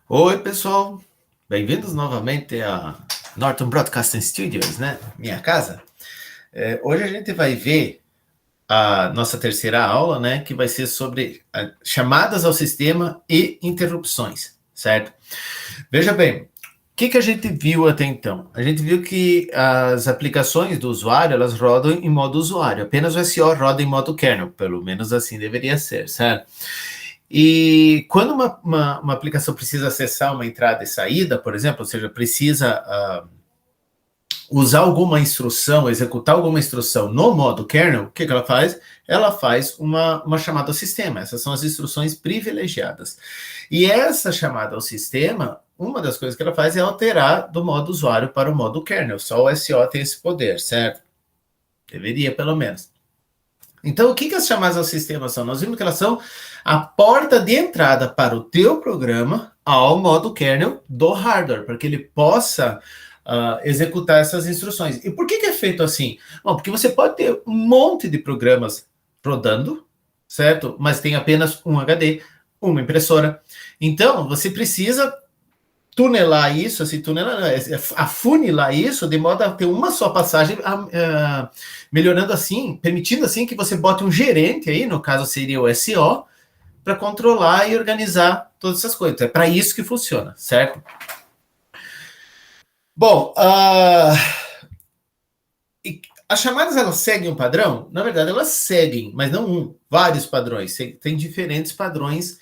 Oi, pessoal. Bem-vindos novamente a Norton Broadcasting Studios, né? Minha casa. Hoje a gente vai ver a nossa terceira aula, né? Que vai ser sobre chamadas ao sistema e interrupções, certo? Veja bem, o que a gente viu até então? A gente viu que as aplicações do usuário, elas rodam em modo usuário. Apenas o SEO roda em modo kernel, pelo menos assim deveria ser, certo? E quando uma aplicação precisa acessar uma entrada e saída, por exemplo, ou seja, precisa usar alguma instrução, executar alguma instrução no modo kernel, o que ela faz? Ela faz uma chamada ao sistema. Essas são as instruções privilegiadas. E essa chamada ao sistema, uma das coisas que ela faz é alterar do modo usuário para o modo kernel. Só o SEO tem esse poder, certo? Deveria, pelo menos. Então, o que as chamadas ao sistema são? Nós vimos que elas são a porta de entrada para o teu programa ao modo kernel do hardware, para que ele possa executar essas instruções. E por que é feito assim? Bom, porque você pode ter um monte de programas rodando, certo? Mas tem apenas um HD, uma impressora. Então, você precisa tunelar isso, assim, afunilar isso de modo a ter uma só passagem, melhorando assim, permitindo assim que você bote um gerente aí, no caso seria o SEO, para controlar e organizar todas essas coisas. É para isso que funciona, certo? Bom, as chamadas, elas seguem um padrão? Na verdade, elas seguem, mas não vários padrões. Tem diferentes padrões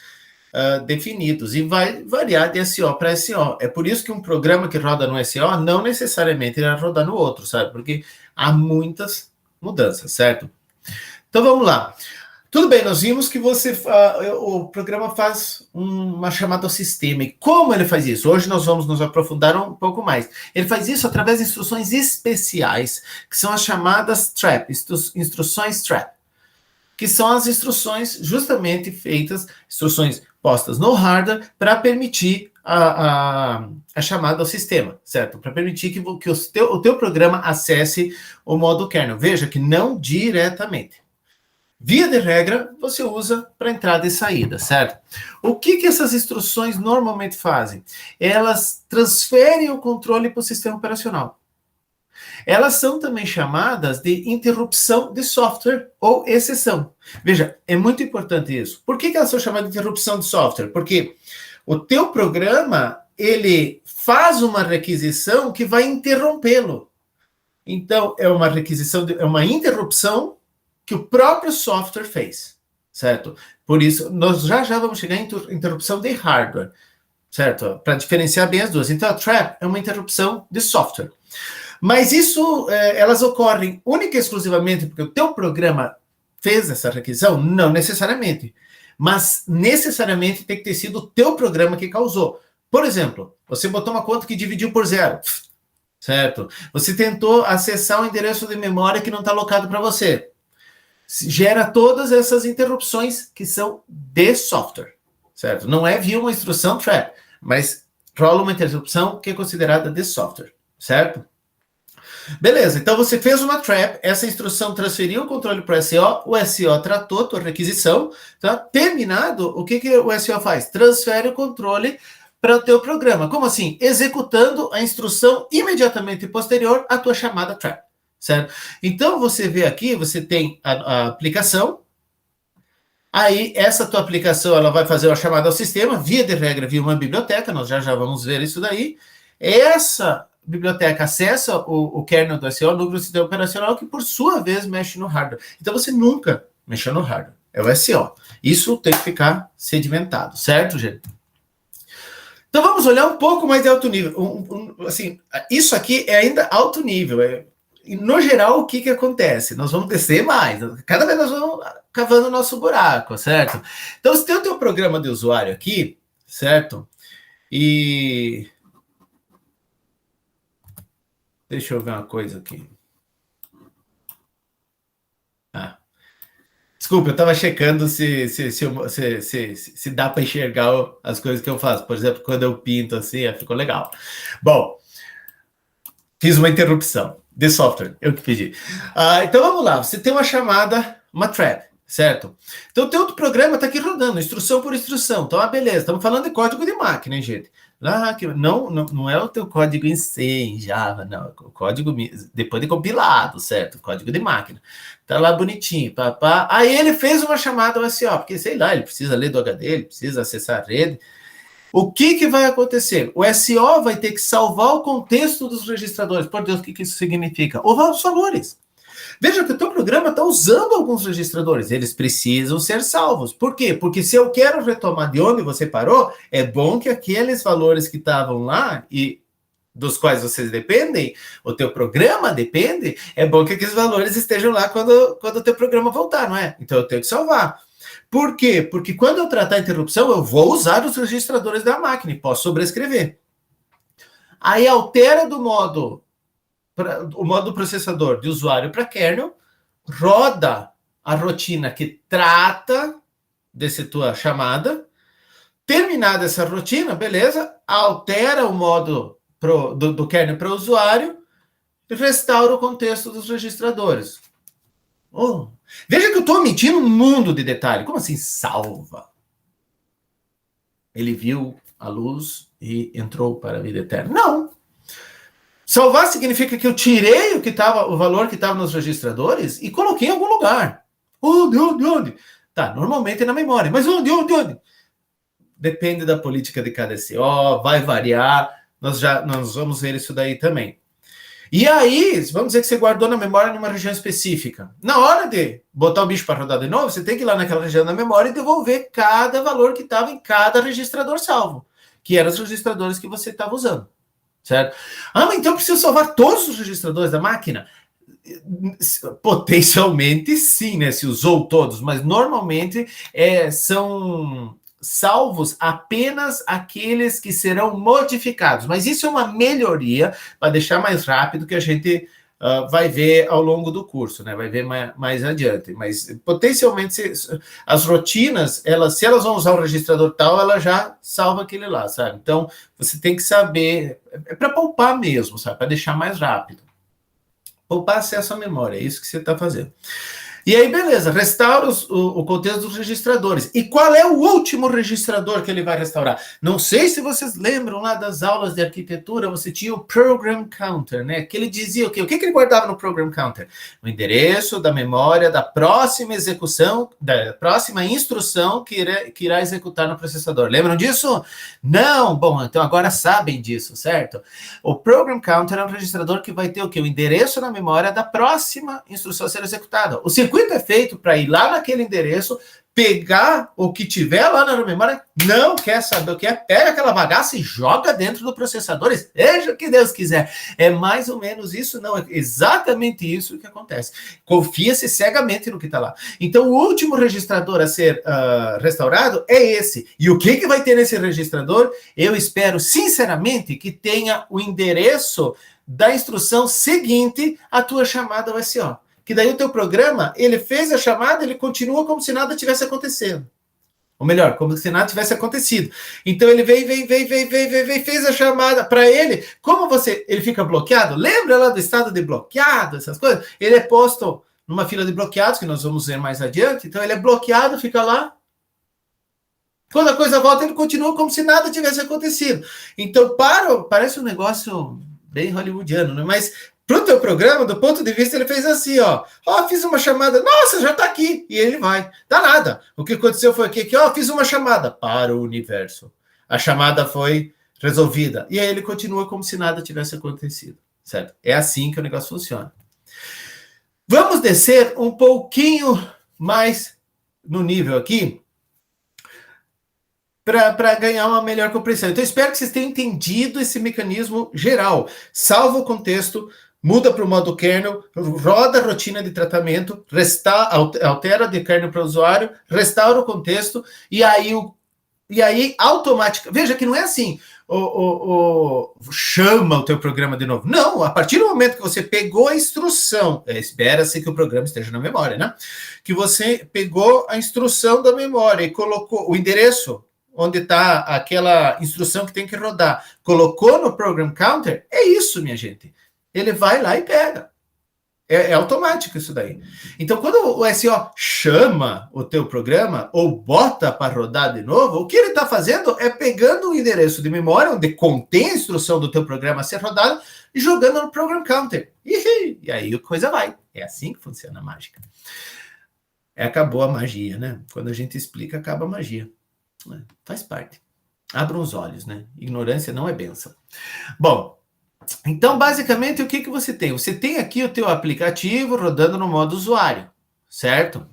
definidos e vai variar de SEO para SEO. É por isso que um programa que roda no SEO não necessariamente irá rodar no outro, sabe? Porque há muitas mudanças, certo? Então vamos lá. Tudo bem, nós vimos que o programa faz uma chamada ao sistema. E como ele faz isso? Hoje nós vamos nos aprofundar um pouco mais. Ele faz isso através de instruções especiais, que são as chamadas trap, instruções trap, que são as instruções justamente feitas, instruções postas no hardware para permitir a chamada ao sistema, certo? Para permitir que o teu programa acesse o modo kernel. Veja que não diretamente. Via de regra, você usa para entrada e saída, certo? O que essas instruções normalmente fazem? Elas transferem o controle para o sistema operacional. Elas são também chamadas de interrupção de software ou exceção. Veja, é muito importante isso. Por que elas são chamadas de interrupção de software? Porque o teu programa, ele faz uma requisição que vai interrompê-lo. Então, é uma requisição, é uma interrupção que o próprio software fez, certo? Por isso, nós já vamos chegar em interrupção de hardware, certo? Para diferenciar bem as duas. Então, a trap é uma interrupção de software. Mas isso, elas ocorrem única e exclusivamente porque o teu programa fez essa requisição? Não necessariamente. Mas necessariamente tem que ter sido o teu programa que causou. Por exemplo, você botou uma conta que dividiu por zero, certo? Você tentou acessar um endereço de memória que não está alocado para você. Gera todas essas interrupções que são de software, certo? Não é via uma instrução trap, mas rola uma interrupção que é considerada de software, certo? Beleza, então você fez uma trap, essa instrução transferiu o controle para o SEO tratou a tua requisição, tá? Terminado, o que o SEO faz? Transfere o controle para o teu programa. Como assim? Executando a instrução imediatamente posterior à tua chamada trap, certo? Então você vê aqui, você tem a aplicação, aí essa tua aplicação ela vai fazer a chamada ao sistema, via de regra, via uma biblioteca, nós já vamos ver isso daí. Essa biblioteca acessa o kernel do SEO, o núcleo do sistema operacional, que por sua vez mexe no hardware. Então você nunca mexeu no hardware, é o SEO. Isso tem que ficar sedimentado, certo, gente? Então vamos olhar um pouco mais de alto nível. Assim, isso aqui é ainda alto nível. No geral, o que acontece? Nós vamos descer mais. Cada vez nós vamos cavando o nosso buraco, certo? Então, você tem o teu programa de usuário aqui, certo? E deixa eu ver uma coisa aqui. Desculpa, eu estava checando se dá para enxergar as coisas que eu faço. Por exemplo, quando eu pinto assim, ficou legal. Bom, fiz uma interrupção de software, eu que pedi. Então vamos lá, você tem uma chamada, uma trap, certo? Então, o teu programa está aqui rodando, instrução por instrução. Então, beleza, estamos falando de código de máquina, hein, gente? Lá, não é o teu código em C, em Java, não. O código depois de compilado, certo? Código de máquina. Tá lá bonitinho, papá. Aí ele fez uma chamada ao SO, porque, sei lá, ele precisa ler do HD, ele precisa acessar a rede. O que vai acontecer? O SO vai ter que salvar o contexto dos registradores. Por Deus, o que isso significa? Os valores. Veja que o teu programa está usando alguns registradores, eles precisam ser salvos. Por quê? Porque se eu quero retomar de onde você parou, é bom que aqueles valores que estavam lá e dos quais vocês dependem, o teu programa depende, é bom que aqueles valores estejam lá quando o teu programa voltar, não é? Então eu tenho que salvar. Por quê? Porque quando eu tratar a interrupção, eu vou usar os registradores da máquina e posso sobrescrever. Aí altera o modo processador de usuário para kernel, roda a rotina que trata dessa tua chamada. Terminada essa rotina, beleza, altera o modo do kernel para o usuário e restaura o contexto dos registradores. Oh, veja que eu estou omitindo um mundo de detalhe. Como assim salva? Ele viu a luz e entrou para a vida eterna. Não. Salvar significa que eu tirei o valor que estava nos registradores e coloquei em algum lugar. Onde? Tá, normalmente na memória. Mas onde? Depende da política de cada SO, vai variar. Nós vamos ver isso daí também. E aí, vamos dizer que você guardou na memória numa região específica. Na hora de botar o bicho para rodar de novo, você tem que ir lá naquela região da memória e devolver cada valor que estava em cada registrador salvo, que eram os registradores que você estava usando, certo? Mas então eu preciso salvar todos os registradores da máquina? Potencialmente sim, né? Se usou todos, mas normalmente são salvos apenas aqueles que serão modificados. Mas isso é uma melhoria para deixar mais rápido, que a gente vai ver ao longo do curso, né? Vai ver mais adiante. Mas potencialmente as rotinas, se elas vão usar o registrador tal, ela já salva aquele lá, sabe? Então você tem que saber, é para poupar mesmo, sabe? Para deixar mais rápido. Poupar acesso à memória, é isso que você está fazendo. E aí, beleza, restaura o contexto dos registradores. E qual é o último registrador que ele vai restaurar? Não sei se vocês lembram lá das aulas de arquitetura, você tinha o Program Counter, né? Que ele dizia o quê? O que ele guardava no Program Counter? O endereço da memória da próxima execução, da próxima instrução que irá executar no processador. Lembram disso? Não? Bom, então agora sabem disso, certo? O Program Counter é um registrador que vai ter o quê? O endereço na memória da próxima instrução a ser executada. O circuito é feito para ir lá naquele endereço, pegar o que tiver lá na memória, não quer saber o que é, pega aquela bagaça e joga dentro do processador, seja o que Deus quiser. É mais ou menos isso, não, é exatamente isso que acontece. Confia-se cegamente no que está lá. Então, o último registrador a ser restaurado é esse. E o que vai ter nesse registrador? Eu espero, sinceramente, que tenha o endereço da instrução seguinte à tua chamada ao SO. Que daí o teu programa, ele fez a chamada, ele continua como se nada tivesse acontecendo. Ou melhor, como se nada tivesse acontecido. Então ele veio, fez a chamada para ele. Como ele fica bloqueado? Lembra lá do estado de bloqueado, essas coisas? Ele é posto numa fila de bloqueados, que nós vamos ver mais adiante. Então ele é bloqueado, fica lá. Quando a coisa volta, ele continua como se nada tivesse acontecido. Então, parece um negócio bem hollywoodiano, né? Mas para o teu programa, do ponto de vista, ele fez assim, fiz uma chamada, nossa, já está aqui, e ele vai. Dá nada. O que aconteceu foi que fiz uma chamada para o universo. A chamada foi resolvida. E aí ele continua como se nada tivesse acontecido, certo? É assim que o negócio funciona. Vamos descer um pouquinho mais no nível aqui, para ganhar uma melhor compreensão. Então, espero que vocês tenham entendido esse mecanismo geral. Salva o contexto, muda para o modo kernel, roda a rotina de tratamento, altera de kernel para o usuário, restaura o contexto, e aí automaticamente... Veja que não é assim, chama o teu programa de novo. Não, a partir do momento que você pegou a instrução, espera-se que o programa esteja na memória, né? Que você pegou a instrução da memória e colocou o endereço onde está aquela instrução que tem que rodar, colocou no Program Counter, é isso, minha gente. Ele vai lá e pega. É automático isso daí. Então, quando o SO chama o teu programa ou bota para rodar de novo, o que ele está fazendo é pegando o endereço de memória, onde contém a instrução do teu programa a ser rodado, e jogando no Program Counter. E aí a coisa vai. É assim que funciona a mágica. Acabou a magia, né? Quando a gente explica, acaba a magia. Faz parte. Abram os olhos, né? Ignorância não é bênção. Bom, então, basicamente, o que você tem? Você tem aqui o teu aplicativo rodando no modo usuário, certo?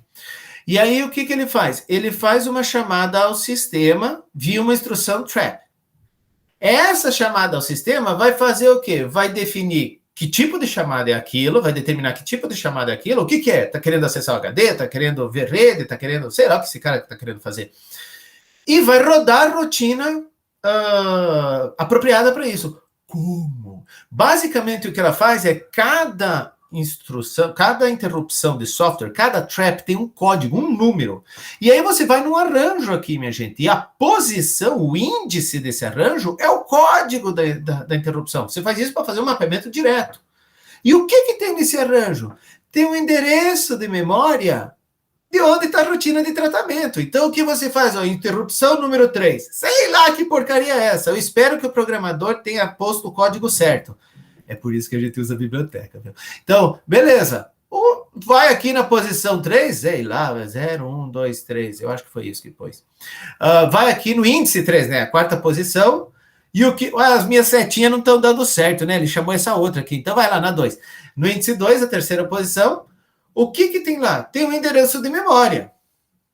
E aí, o que ele faz? Ele faz uma chamada ao sistema via uma instrução trap. Essa chamada ao sistema vai fazer o quê? Vai definir que tipo de chamada é aquilo, vai determinar que tipo de chamada é aquilo, o que é? Está querendo acessar o HD? Está querendo ver rede? Está querendo, sei lá o que esse cara está querendo fazer. E vai rodar a rotina apropriada para isso. Como? Basicamente, o que ela faz é cada instrução, cada interrupção de software, cada trap tem um código, um número. E aí você vai num arranjo aqui, minha gente, e a posição, o índice desse arranjo é o código da interrupção. Você faz isso para fazer um mapeamento direto. E o que tem nesse arranjo? Tem um endereço de memória de onde está a rotina de tratamento. Então, o que você faz? Interrupção número 3. Sei lá que porcaria é essa. Eu espero que o programador tenha posto o código certo. É por isso que a gente usa a biblioteca. Viu? Então, beleza. Vai aqui na posição 3, sei lá, 0, 1, 2, 3. Eu acho que foi isso que pôs. Vai aqui no índice 3, né? A quarta posição. E as minhas setinhas não estão dando certo, né? Ele chamou essa outra aqui. Então, vai lá na 2. No índice 2, a terceira posição. O que tem lá? Tem um endereço de memória,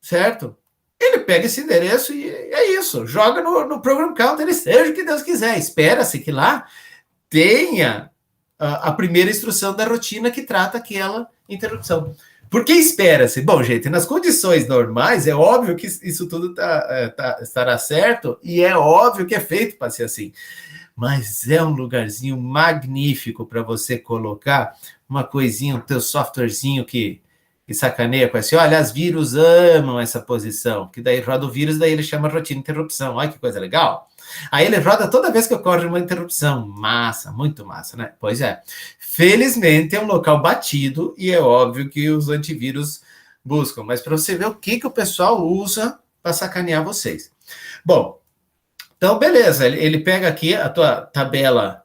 certo? Ele pega esse endereço e é isso. Joga no Program Counter, seja o que Deus quiser. Espera-se que lá tenha a primeira instrução da rotina que trata aquela interrupção. Por que espera-se? Bom, gente, nas condições normais, é óbvio que isso tudo estará certo e é óbvio que é feito para ser assim. Mas é um lugarzinho magnífico para você colocar uma coisinha, um teu softwarezinho que sacaneia com assim, olha, as vírus amam essa posição, que daí roda o vírus, daí ele chama rotina interrupção, olha que coisa legal. Aí ele roda toda vez que ocorre uma interrupção, massa, muito massa, né? Pois é, felizmente é um local batido e é óbvio que os antivírus buscam, mas para você ver o que o pessoal usa para sacanear vocês. Bom, então beleza, ele pega aqui a tua tabela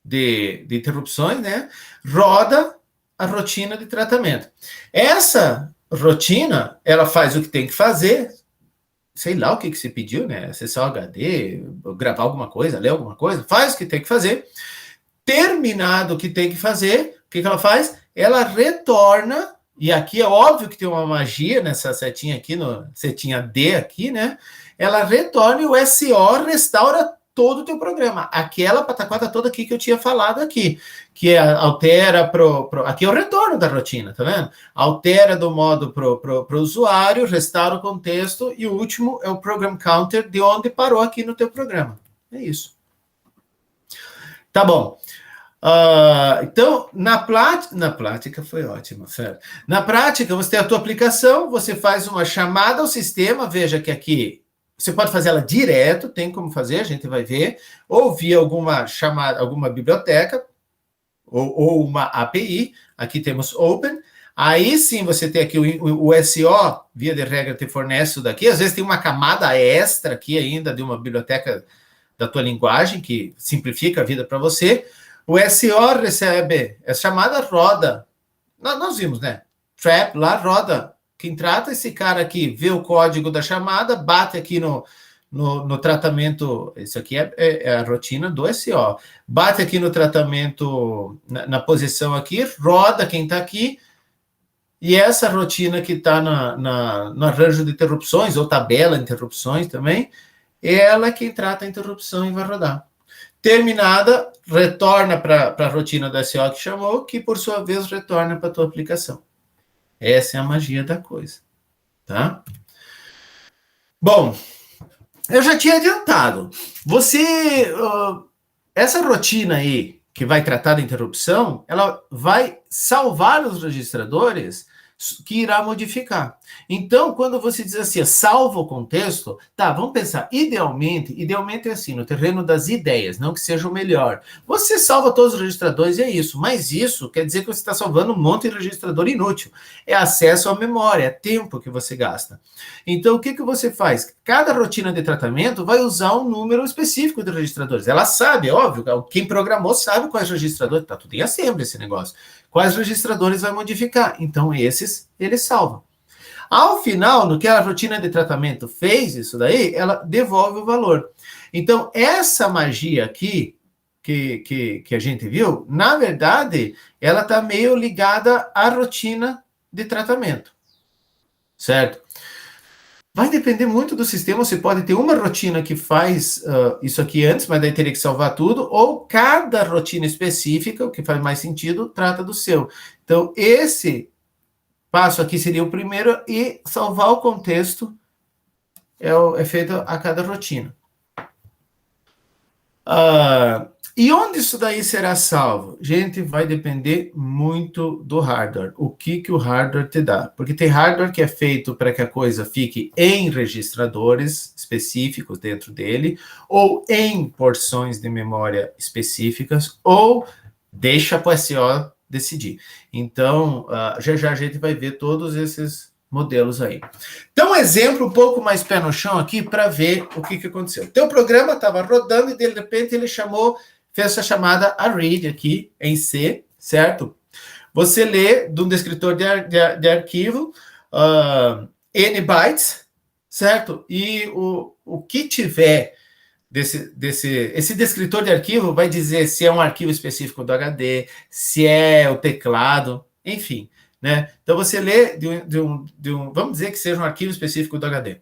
de interrupções, né? Roda a rotina de tratamento. Essa rotina, ela faz o que tem que fazer, sei lá o que se pediu, né? Acessar o HD, gravar alguma coisa, ler alguma coisa, faz o que tem que fazer. Terminado o que tem que fazer, o que ela faz? Ela retorna, e aqui é óbvio que tem uma magia nessa setinha aqui, setinha D aqui, né? Ela retorna e o SO restaura todo o teu programa. Aquela pataquada toda aqui que eu tinha falado aqui, que altera aqui é o retorno da rotina, tá vendo? Altera do modo pro usuário, restaura o contexto, e o último é o Program Counter, de onde parou aqui no teu programa. É isso. Tá bom. Então, na prática foi ótimo, certo? Na prática, você tem a tua aplicação, você faz uma chamada ao sistema, veja que aqui você pode fazer ela direto, tem como fazer, a gente vai ver, ou via alguma chamada, alguma biblioteca, ou uma API, aqui temos Open, aí sim você tem aqui o SO, via de regra, te fornece isso daqui, às vezes tem uma camada extra aqui ainda de uma biblioteca da tua linguagem, que simplifica a vida para você. O SO recebe, essa chamada roda, nós vimos, né? Trap lá roda. Quem trata esse cara aqui, vê o código da chamada, bate aqui no tratamento, isso aqui é a rotina do SO, bate aqui no tratamento, na posição aqui, roda quem está aqui, e essa rotina que está no arranjo de interrupções, ou tabela de interrupções também, ela é quem trata a interrupção e vai rodar. Terminada, retorna para a rotina do SO que chamou, que por sua vez retorna para a tua aplicação. Essa é a magia da coisa, tá? Bom, eu já tinha adiantado. Essa rotina aí, que vai tratar da interrupção, ela vai salvar os registradores que irá modificar. Então, quando você diz assim, salva o contexto, tá, vamos pensar, idealmente é assim, no terreno das ideias, não que seja o melhor. Você salva todos os registradores e é isso, mas isso quer dizer que você está salvando um monte de registrador inútil. É acesso à memória, é tempo que você gasta. Então, o que você faz? Cada rotina de tratamento vai usar um número específico de registradores. Ela sabe, é óbvio, quem programou sabe quais registradores, está tudo em assembly esse negócio. Quais registradores vai modificar? Então, esses, eles salvam. Ao final, no que a rotina de tratamento fez isso daí, ela devolve o valor. Então, essa magia aqui, que a gente viu, na verdade, ela está meio ligada à rotina de tratamento. Certo? Vai depender muito do sistema. Você pode ter uma rotina que faz isso aqui antes, mas daí teria que salvar tudo, ou cada rotina específica, o que faz mais sentido, trata do seu. Então, esse passo aqui seria o primeiro, e salvar o contexto é feito a cada rotina. E onde isso daí será salvo? Gente, vai depender muito do hardware. O que o hardware te dá? Porque tem hardware que é feito para que a coisa fique em registradores específicos dentro dele, ou em porções de memória específicas, ou deixa para o SO decidir. Então, já a gente vai ver todos esses modelos aí. Então, um exemplo um pouco mais pé no chão aqui para ver o que aconteceu. O teu programa estava rodando e, de repente, ele fez essa chamada a read aqui em C, certo? Você lê de um descritor de arquivo N bytes, certo? E o que tiver esse descritor de arquivo vai dizer se é um arquivo específico do HD, se é o teclado, enfim, né? Então você lê vamos dizer que seja um arquivo específico do HD.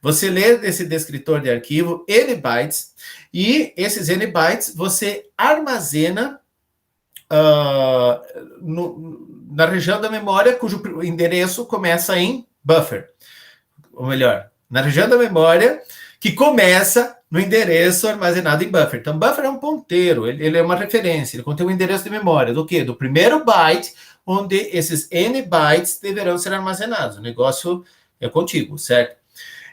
Você lê desse descritor de arquivo N bytes, e esses N bytes você armazena na região da memória cujo endereço começa em buffer. Ou melhor, na região da memória que começa no endereço armazenado em buffer. Então, buffer é um ponteiro, ele é uma referência, ele contém um endereço de memória do quê? Do primeiro byte, onde esses N bytes deverão ser armazenados. O negócio é contíguo, certo?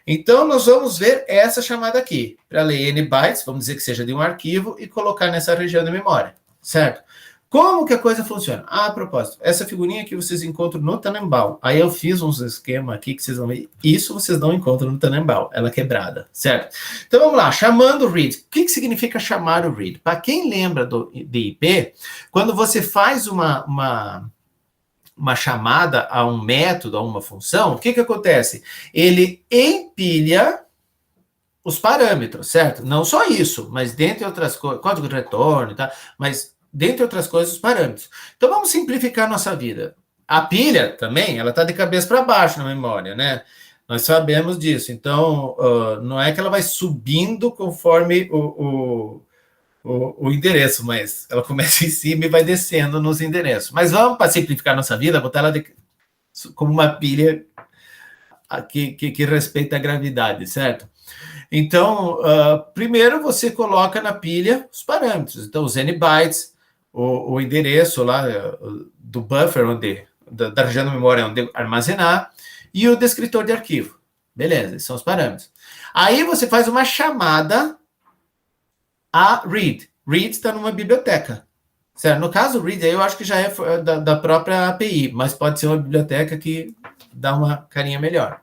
Então, nós vamos ver essa chamada aqui, para ler N bytes, vamos dizer que seja de um arquivo, e colocar nessa região de memória, certo? Como que a coisa funciona? A propósito, essa figurinha aqui vocês encontram no Tannenbaum. Aí eu fiz uns esquemas aqui que vocês vão ver. Isso vocês não encontram no Tannenbaum, ela é quebrada, certo? Então vamos lá, chamando o read. O que significa chamar o read? Para quem lembra de IP, quando você faz uma chamada a um método, a uma função, o que acontece? Ele empilha os parâmetros, certo? Não só isso, mas dentre outras coisas, código de retorno e tal, mas dentre outras coisas, os parâmetros. Então, vamos simplificar a nossa vida. A pilha também, ela está de cabeça para baixo na memória, né? Nós sabemos disso. Então, não é que ela vai subindo conforme o endereço, mas ela começa em cima e vai descendo nos endereços. Mas vamos, para simplificar a nossa vida, botar ela como uma pilha que respeita a gravidade, certo? Então, primeiro você coloca na pilha os parâmetros. Então, os N bytes, o endereço lá do buffer, da região da memória onde armazenar, e o descritor de arquivo. Beleza, esses são os parâmetros. Aí você faz uma chamada a read. Read está numa biblioteca. Certo? No caso, read aí eu acho que já é da própria API, mas pode ser uma biblioteca que dá uma carinha melhor.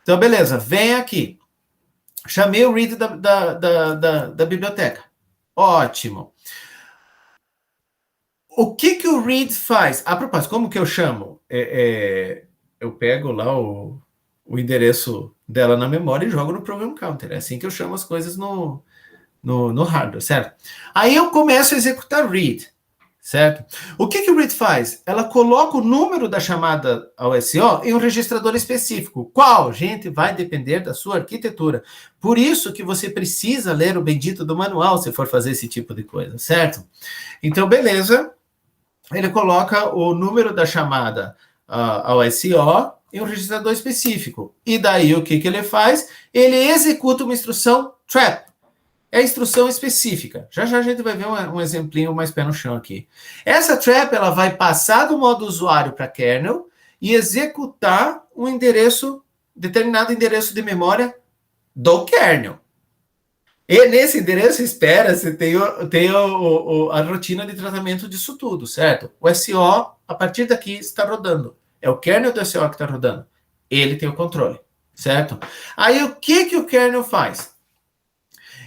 Então, beleza, vem aqui. Chamei o read da biblioteca. Ótimo. O que o read faz? A propósito, como que eu chamo? Eu pego lá o endereço dela na memória e jogo no program counter. É assim que eu chamo as coisas no hardware, certo? Aí eu começo a executar read, certo? O que o read faz? Ela coloca o número da chamada ao SO em um registrador específico. Qual? Gente, vai depender da sua arquitetura. Por isso que você precisa ler o bendito do manual se for fazer esse tipo de coisa, certo? Então, beleza. Ele coloca o número da chamada ao SO em um registrador específico. E daí, o que ele faz? Ele executa uma instrução trap. É a instrução específica. Já a gente vai ver um exemplinho mais pé no chão aqui. Essa trap, ela vai passar do modo usuário para kernel e executar um endereço, determinado endereço de memória do kernel. E nesse endereço, espera, você tem a rotina de tratamento disso tudo, certo? O SO, a partir daqui, está rodando. É o kernel do SO que está rodando. Ele tem o controle, certo? Aí, o que o kernel faz?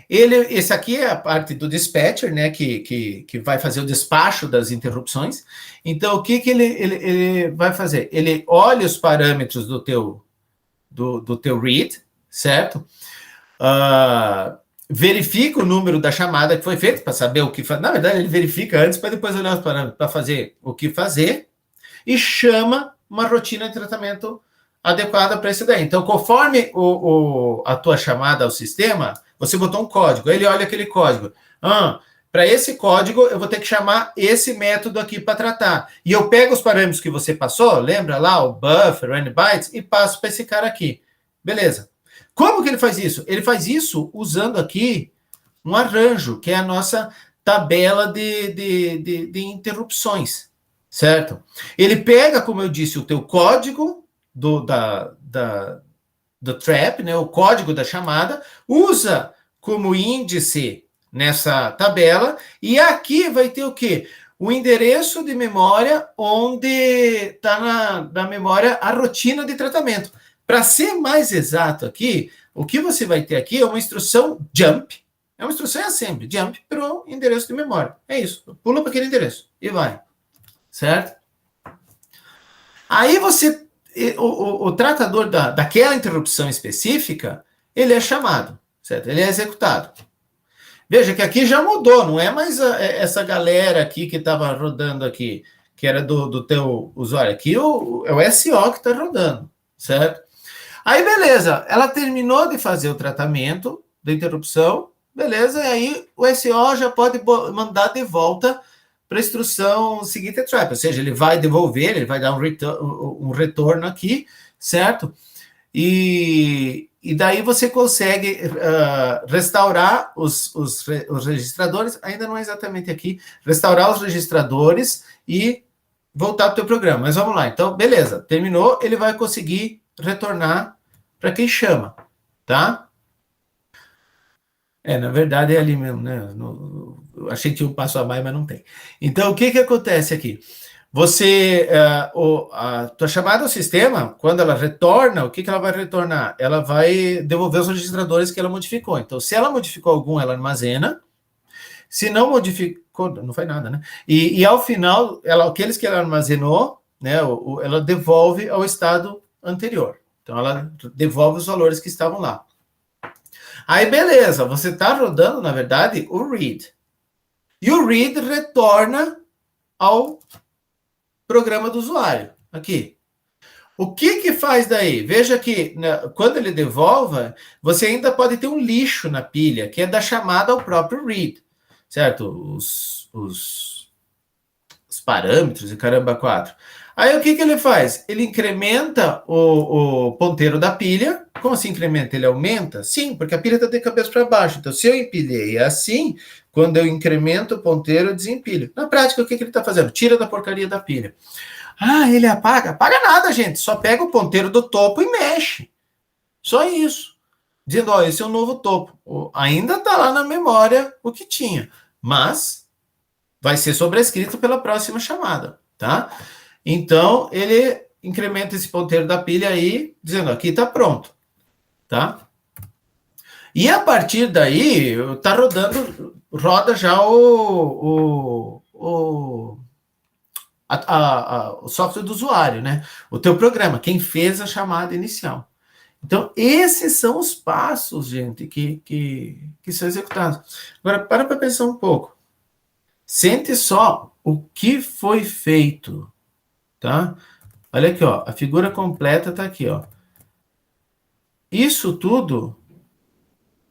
Esse aqui é a parte do dispatcher, né, que vai fazer o despacho das interrupções. Então, o que ele vai fazer? Ele olha os parâmetros do teu read, certo? Verifica o número da chamada que foi feita para saber o que fazer. Na verdade, ele verifica antes para depois olhar os parâmetros para fazer o que fazer e chama uma rotina de tratamento adequada para isso daí. Então, conforme a tua chamada ao sistema, você botou um código, ele olha aquele código. Para esse código, eu vou ter que chamar esse método aqui para tratar. E eu pego os parâmetros que você passou, lembra lá, o buffer, o n-bytes, e passo para esse cara aqui. Beleza. Como que ele faz isso? Ele faz isso usando aqui um arranjo, que é a nossa tabela de interrupções, certo? Ele pega, como eu disse, o teu código do trap, né, o código da chamada, usa como índice nessa tabela, e aqui vai ter o quê? O endereço de memória onde está na memória a rotina de tratamento. Para ser mais exato aqui, o que você vai ter aqui é uma instrução jump, é uma instrução assembly, jump para o endereço de memória. É isso, pula para aquele endereço e vai, certo? Aí você, o tratador daquela interrupção específica, ele é chamado, certo? Ele é executado. Veja que aqui já mudou, não é mais essa galera aqui que estava rodando aqui, que era do teu usuário. Aqui é o SO que está rodando, certo? Aí, beleza, ela terminou de fazer o tratamento da interrupção, beleza, e aí o SO já pode mandar de volta para a instrução seguinte trap, ou seja, ele vai devolver, ele vai dar um retorno aqui, certo? E daí você consegue restaurar os registradores, ainda não é exatamente aqui, restaurar os registradores e voltar para o teu programa. Mas vamos lá, então, beleza, terminou, ele vai conseguir retornar para quem chama, tá? Na verdade é ali mesmo, né? Eu achei que tinha um passo a mais, mas não tem. Então, o que acontece aqui? Você, a tua chamada ao sistema, quando ela retorna, o que ela vai retornar? Ela vai devolver os registradores que ela modificou. Então, se ela modificou algum, ela armazena. Se não modificou, não faz nada, né? E ao final, aqueles que ela armazenou, né, ela devolve ao estado anterior. Então, ela devolve os valores que estavam lá. Aí, beleza, você está rodando, na verdade, o read. E o read retorna ao programa do usuário, aqui. O que faz daí? Veja que, né, quando ele devolve, você ainda pode ter um lixo na pilha, que é da chamada ao próprio read, certo? Os parâmetros e caramba 4. Aí o que ele faz? Ele incrementa o ponteiro da pilha. Como assim incrementa? Ele aumenta? Sim, porque a pilha está de cabeça para baixo. Então, se eu empilhei assim, quando eu incremento o ponteiro, eu desempilho. Na prática, o que ele está fazendo? Tira da porcaria da pilha. Ele apaga? Apaga nada, gente. Só pega o ponteiro do topo e mexe. Só isso. Dizendo, esse é o novo topo. Ainda está lá na memória o que tinha, mas vai ser sobrescrito pela próxima chamada, tá? Então, ele incrementa esse ponteiro da pilha aí, dizendo, aqui está pronto, tá? E a partir daí, está rodando, roda já o software do usuário, né? O teu programa, quem fez a chamada inicial. Então, esses são os passos, gente, que são executados. Agora, para pensar um pouco. Sente só o que foi feito, tá? Olha aqui, ó, a figura completa está aqui, ó. Isso tudo,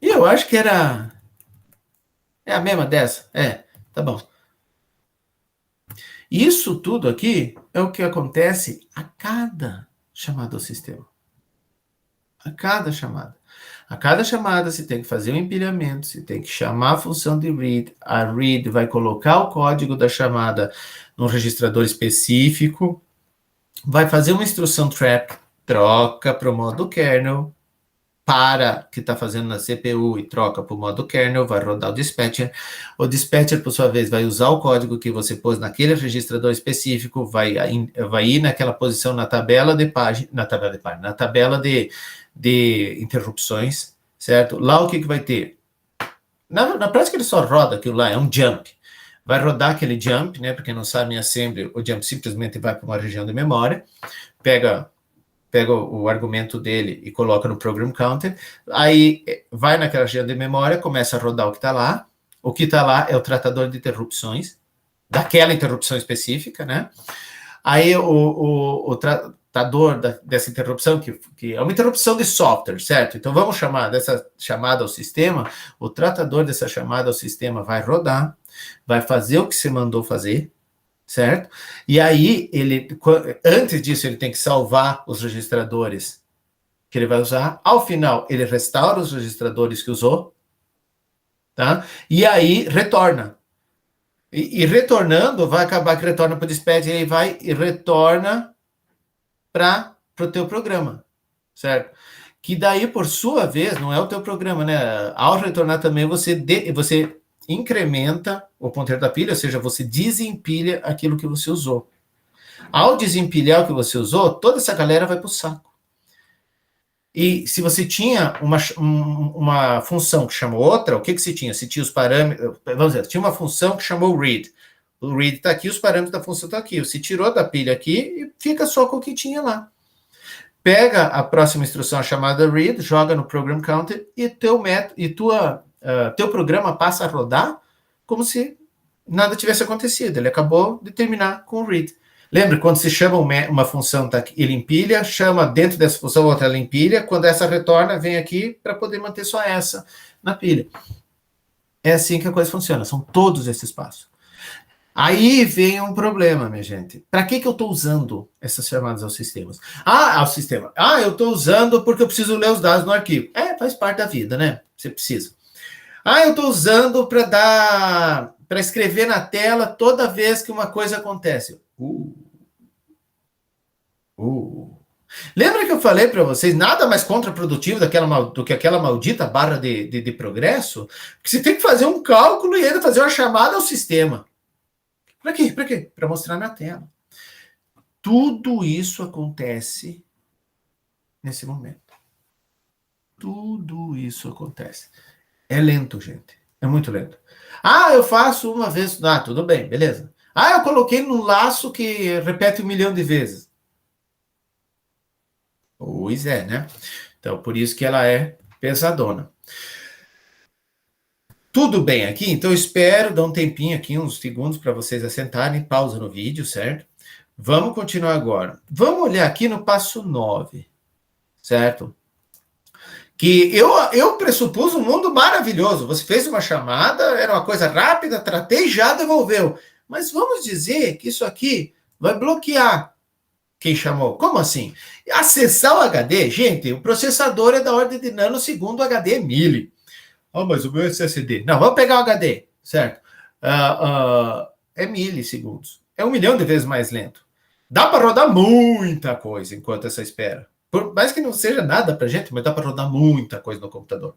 e eu acho que era... É a mesma dessa? Tá bom. Isso tudo aqui é o que acontece a cada chamada ao sistema. A cada chamada. A cada chamada você tem que fazer um empilhamento, você tem que chamar a função de read. A read vai colocar o código da chamada num registrador específico, vai fazer uma instrução trap, troca para o modo kernel, para que está fazendo na CPU e troca para o modo kernel, vai rodar o dispatcher. O dispatcher, por sua vez, vai usar o código que você pôs naquele registrador específico, vai ir naquela posição na tabela de página, na tabela de interrupções, certo? Lá o que vai ter? Na prática ele só roda aquilo lá, é um jump. Vai rodar aquele jump, né? Para quem não sabe, em assembly, o jump simplesmente vai para uma região de memória, pega o argumento dele e coloca no program counter, aí vai naquela região de memória, começa a rodar o que está lá. O que está lá é o tratador de interrupções, daquela interrupção específica, né? Aí o tratador dessa interrupção, que é uma interrupção de software, certo? Então vamos chamar dessa chamada ao sistema, o tratador dessa chamada ao sistema vai rodar, vai fazer o que você mandou fazer, certo? E aí, antes disso, ele tem que salvar os registradores que ele vai usar. Ao final, ele restaura os registradores que usou, tá? E aí, retorna. E retornando, vai acabar que retorna para o dispatch, e aí vai e retorna para o teu programa, certo? Que daí, por sua vez, não é o teu programa, né? Ao retornar também, você incrementa o ponteiro da pilha, ou seja, você desempilha aquilo que você usou. Ao desempilhar o que você usou, toda essa galera vai para o saco. E se você tinha uma função que chamou outra, o que você tinha? Se tinha os parâmetros, vamos dizer, tinha uma função que chamou read. O read está aqui, os parâmetros da função estão aqui. Você tirou da pilha aqui e fica só com o que tinha lá. Pega a próxima instrução, a chamada read, joga no program counter e teu programa passa a rodar como se nada tivesse acontecido. Ele acabou de terminar com o read. Lembra, quando se chama uma função, tá, ele empilha, chama dentro dessa função outra, ela empilha, quando essa retorna, vem aqui para poder manter só essa na pilha. É assim que a coisa funciona, são todos esses passos. Aí vem um problema, minha gente. Para que eu estou usando essas chamadas aos sistemas? Ao sistema. Eu estou usando porque eu preciso ler os dados no arquivo. Faz parte da vida, né? Você precisa. Eu estou usando para escrever na tela toda vez que uma coisa acontece. Lembra que eu falei para vocês, nada mais contraprodutivo do que aquela maldita barra de progresso? Que você tem que fazer um cálculo e ainda fazer uma chamada ao sistema. Para quê? Para quê? Para mostrar na tela. Tudo isso acontece nesse momento. Tudo isso acontece. É lento, gente. É muito lento. Eu faço uma vez. Tudo bem, beleza. Eu coloquei num laço que repete 1 milhão de vezes. Pois é, né? Então, por isso que ela é pesadona. Tudo bem aqui? Então, eu espero dar um tempinho aqui, uns segundos, para vocês assentarem. Pausa no vídeo, certo? Vamos continuar agora. Vamos olhar aqui no passo 9, certo? Que eu pressupus um mundo maravilhoso. Você fez uma chamada, era uma coisa rápida, tratei, já devolveu. Mas vamos dizer que isso aqui vai bloquear quem chamou. Como assim? Acessar o HD, gente, o processador é da ordem de nanosegundo, o HD é milli. Mas o meu é SSD. Não, vamos pegar o HD, certo? É milissegundos. É 1 milhão de vezes mais lento. Dá para rodar muita coisa enquanto essa espera. Por mais que não seja nada para gente, mas dá para rodar muita coisa no computador.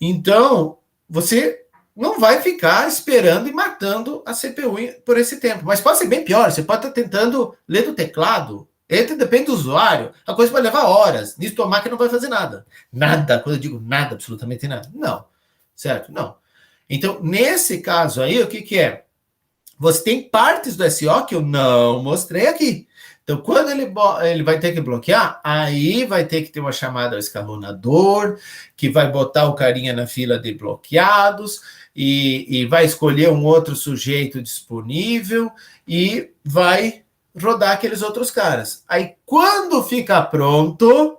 Então, você não vai ficar esperando e matando a CPU por esse tempo. Mas pode ser bem pior. Você pode estar tentando ler do teclado. Depende do usuário. A coisa vai levar horas. Nisso, tua máquina não vai fazer nada. Nada. Quando eu digo nada, absolutamente nada. Não. Certo? Não. Então, nesse caso aí, o que é? Você tem partes do SO que eu não mostrei aqui. Então, quando ele vai ter que bloquear, aí vai ter que ter uma chamada ao escalonador, que vai botar o carinha na fila de bloqueados, e vai escolher um outro sujeito disponível, e vai rodar aqueles outros caras. Aí, quando ficar pronto,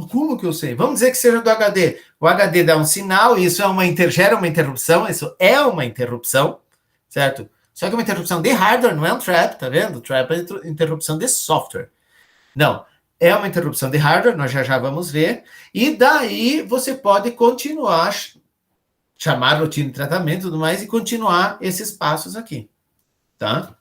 como que eu sei? Vamos dizer que seja do HD. O HD dá um sinal, e isso gera uma interrupção, isso é uma interrupção, certo? Só que é uma interrupção de hardware, não é um trap, tá vendo? Trap é interrupção de software. Não, é uma interrupção de hardware, nós já vamos ver. E daí você pode continuar, chamar rotina de tratamento e tudo mais, e continuar esses passos aqui, tá?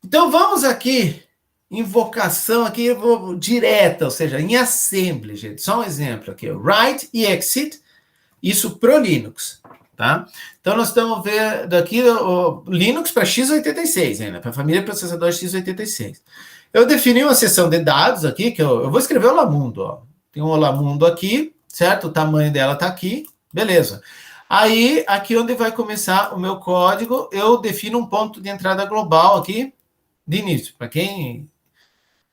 Então vamos aqui invocação aqui eu vou direta, ou seja, em assembly, gente. Só um exemplo aqui, write e exit, isso pro Linux, tá? Então nós estamos vendo aqui o Linux para x86, ainda, para a família processador x86. Eu defini uma seção de dados aqui, que eu vou escrever o Olamundo, ó. Tem um Olamundo aqui, certo? O tamanho dela está aqui, beleza. Aí, aqui onde vai começar o meu código, eu defino um ponto de entrada global aqui, de início. Para quem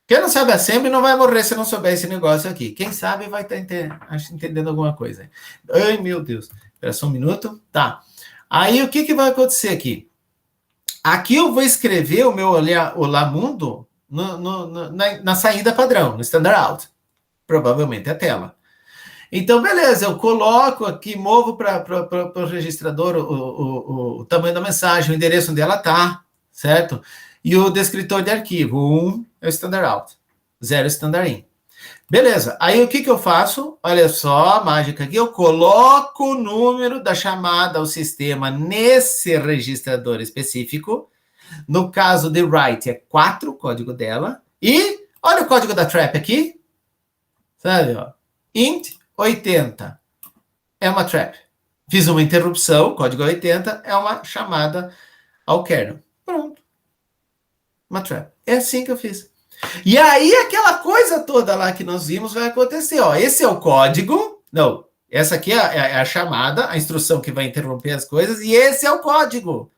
não sabe assembly não vai morrer se não souber esse negócio aqui. Quem sabe vai estar entendendo alguma coisa. Ai, meu Deus. Espera só um minuto. Tá. Aí, o que vai acontecer aqui? Aqui eu vou escrever o meu Olamundo na saída padrão, no standard out. Provavelmente a tela. Então, beleza, eu coloco aqui, movo para o registrador o tamanho da mensagem, o endereço onde ela está, certo? E o descritor de arquivo, 1 é o standard out, 0 é o standard in. Beleza, aí o que eu faço? Olha só a mágica aqui, eu coloco o número da chamada ao sistema nesse registrador específico. No caso de write é 4, o código dela. E olha o código da trap aqui. Sabe, ó. Int 80 é uma trap. Fiz uma interrupção, código 80 é uma chamada ao kernel. Pronto. Uma trap. É assim que eu fiz. E aí aquela coisa toda lá que nós vimos vai acontecer. Ó, esse é o código. Não, essa aqui é a chamada, a instrução que vai interromper as coisas. E esse é o código.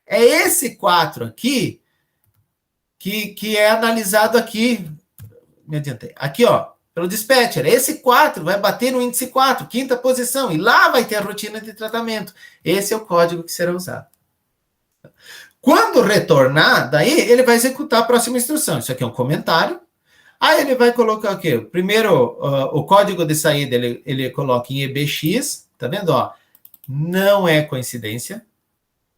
É esse 4 aqui que é analisado aqui. Me adiantei. Aqui, ó. Pelo dispatcher. Esse 4 vai bater no índice 4, quinta posição, e lá vai ter a rotina de tratamento. Esse é o código que será usado. Quando retornar, daí ele vai executar a próxima instrução. Isso aqui é um comentário. Aí ele vai colocar o quê? Primeiro, o código de saída ele coloca em EBX, tá vendo? Ó, não é coincidência,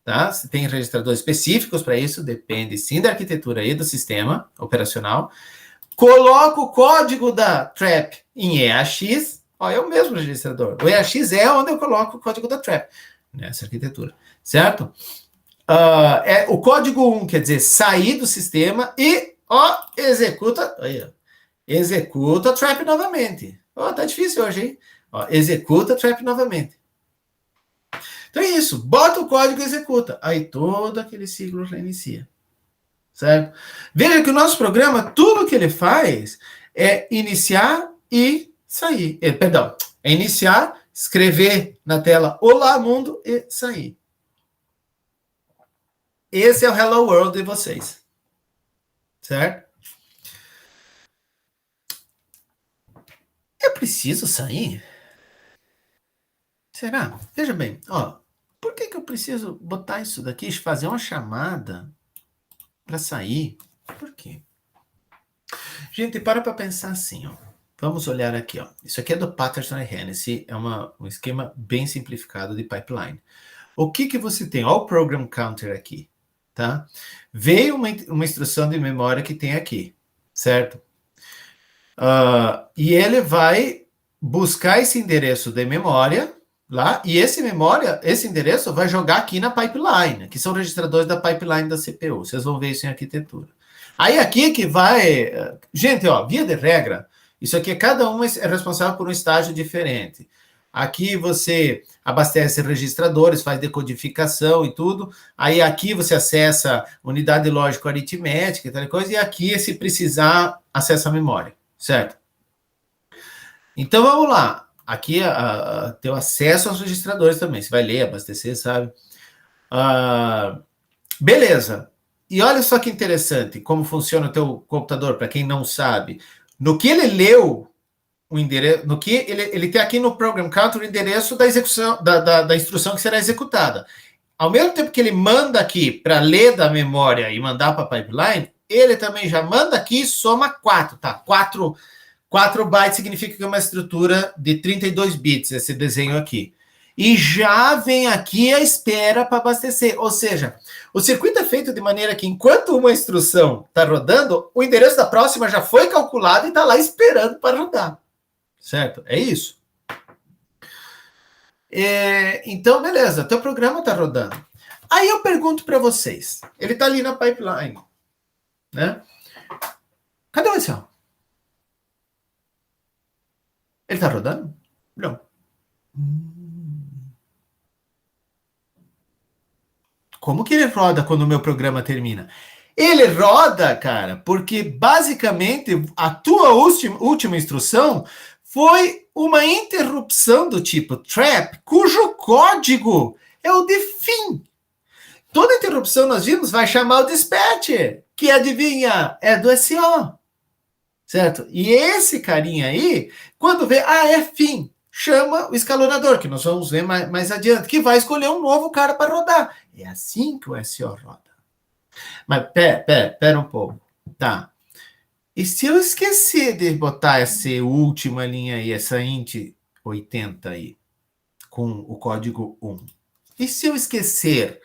tá? Você tem registradores específicos para isso, depende sim da arquitetura e do sistema operacional. Coloco o código da trap em EAX, ó, é o mesmo registrador. O EAX é onde eu coloco o código da trap, nessa arquitetura, certo? O código 1 quer dizer sair do sistema e, ó, executa a trap novamente. Ó, tá difícil hoje, hein? Ó, executa a trap novamente. Então é isso, bota o código e executa. Aí todo aquele ciclo reinicia. Certo? Veja que o nosso programa, tudo que ele faz é iniciar e sair. Perdão, é iniciar, escrever na tela Olá Mundo e sair. Esse é o Hello World de vocês. Certo? Eu preciso sair? Será? Veja bem, ó, por que eu preciso botar isso daqui, fazer uma chamada para sair? Por quê? Gente, para pensar assim, ó. Vamos olhar aqui, ó. Isso aqui é do Patterson e Hennessy, é um esquema bem simplificado de pipeline. O que você tem? Olha o program counter aqui, tá? Veio uma instrução de memória que tem aqui, certo? E ele vai buscar esse endereço de memória lá, e esse endereço vai jogar aqui na pipeline, que são registradores da pipeline da CPU. Vocês vão ver isso em arquitetura. Aí aqui que vai... Gente, ó, via de regra, isso aqui, cada um é responsável por um estágio diferente. Aqui você abastece registradores, faz decodificação e tudo. Aí aqui você acessa unidade lógico-aritmética e tal coisa. E aqui, se precisar, acessa a memória, certo? Então, vamos lá. Aqui tem o acesso aos registradores também. Você vai ler, abastecer, sabe? Beleza. E olha só que interessante como funciona o teu computador, para quem não sabe. No que ele leu o endereço, no que ele tem aqui no program counter o endereço da execução da instrução que será executada. Ao mesmo tempo que ele manda aqui para ler da memória e mandar para a pipeline, ele também já manda aqui e soma 4, tá? 4 bytes significa que é uma estrutura de 32 bits, esse desenho aqui. E já vem aqui a espera para abastecer. Ou seja, o circuito é feito de maneira que, enquanto uma instrução está rodando, o endereço da próxima já foi calculado e está lá esperando para rodar. Certo? É isso. Então, beleza, teu programa está rodando. Aí eu pergunto para vocês, ele está ali na pipeline, né? Cadê o SEO? Ele tá rodando? Não. Como que ele roda quando o meu programa termina? Ele roda, cara, porque basicamente a tua última instrução foi uma interrupção do tipo trap, cujo código é o de fim. Toda interrupção nós vimos vai chamar o dispatcher, que adivinha, é do SO, certo? E esse carinha aí, quando vê, é fim, chama o escalonador, que nós vamos ver mais adiante, que vai escolher um novo cara para rodar. É assim que o SO roda. Mas pera um pouco. Tá. E se eu esquecer de botar essa última linha aí, essa int 80 aí, com o código 1? E se eu esquecer,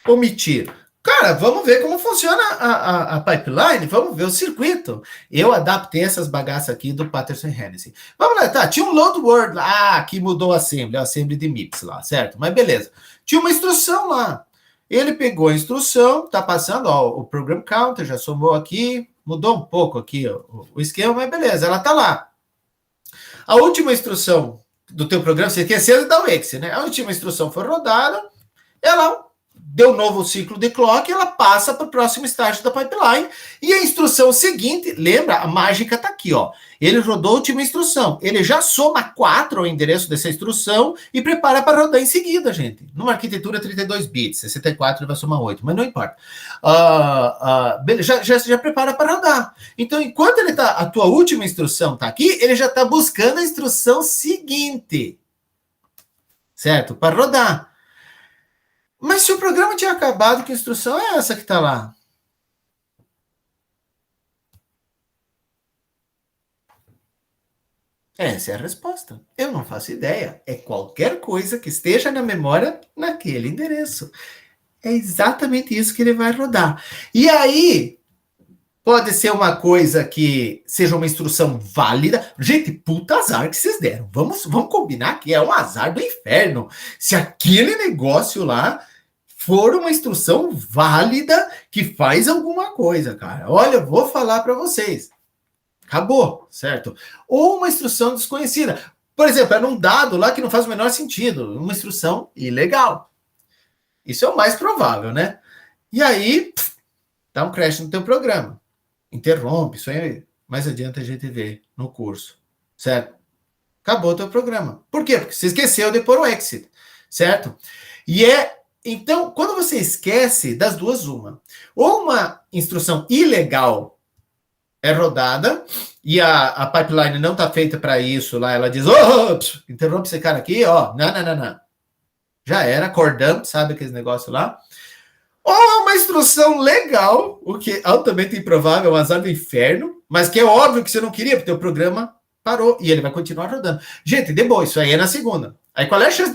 omitir? Cara, vamos ver como funciona a pipeline, vamos ver o circuito. Eu adaptei essas bagaças aqui do Patterson Hennessy. Vamos lá, tá, tinha um load word lá, que mudou a assembly de MIPS lá, certo? Mas beleza. Tinha uma instrução lá. Ele pegou a instrução, tá passando, ó, o program counter já somou aqui, mudou um pouco aqui o esquema, mas beleza, ela tá lá. A última instrução do teu programa, você esqueceu de dar o exe, né? A última instrução foi rodada, ela deu um novo ciclo de clock, ela passa para o próximo estágio da pipeline, e a instrução seguinte, lembra, a mágica está aqui, ó. Ele rodou a última instrução, ele já soma 4 ao endereço dessa instrução e prepara para rodar em seguida, gente. Numa arquitetura 32 bits, 64 ele vai somar 8, mas não importa. Já prepara para rodar. Então, enquanto ele tá, a tua última instrução está aqui, ele já está buscando a instrução seguinte, certo? Para rodar. Mas se o programa tinha acabado, que instrução é essa que está lá? Essa é a resposta. Eu não faço ideia. É qualquer coisa que esteja na memória naquele endereço. É exatamente isso que ele vai rodar. E aí, pode ser uma coisa que seja uma instrução válida. Gente, puta azar que vocês deram. Vamos combinar que é um azar do inferno. Se aquele negócio lá for uma instrução válida que faz alguma coisa, cara. Olha, eu vou falar para vocês. Acabou, certo? Ou uma instrução desconhecida. Por exemplo, era um dado lá que não faz o menor sentido. Uma instrução ilegal. Isso é o mais provável, né? E aí, dá um crash no teu programa. Interrompe, isso aí mais adiante a gente vê no curso, certo? Acabou o teu programa. Por quê? Porque você esqueceu de pôr o exit, certo? Então, quando você esquece, das duas, uma. Ou uma instrução ilegal é rodada e a pipeline não está feita para isso, lá ela diz, interrompe esse cara aqui, ó, não. Já era, core dump, sabe aquele negócio lá? Ou uma instrução legal, o que é altamente improvável, um azar do inferno, mas que é óbvio que você não queria, porque o programa parou e ele vai continuar rodando. Gente, de boa, isso aí é na segunda. Aí qual é a chance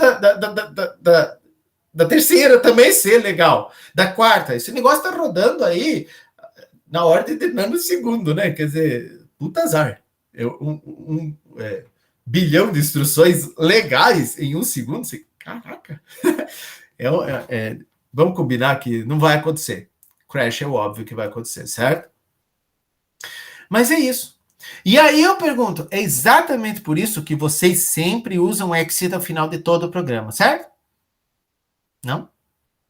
da terceira também ser legal? Da quarta, esse negócio tá rodando aí na ordem de nanosegundo, né? Quer dizer, puta azar. Bilhão de instruções legais em um segundo, você, caraca. Vamos combinar que não vai acontecer. Crash é o óbvio que vai acontecer, certo? Mas é isso. E aí eu pergunto, é exatamente por isso que vocês sempre usam o exit ao final de todo o programa, certo? Não?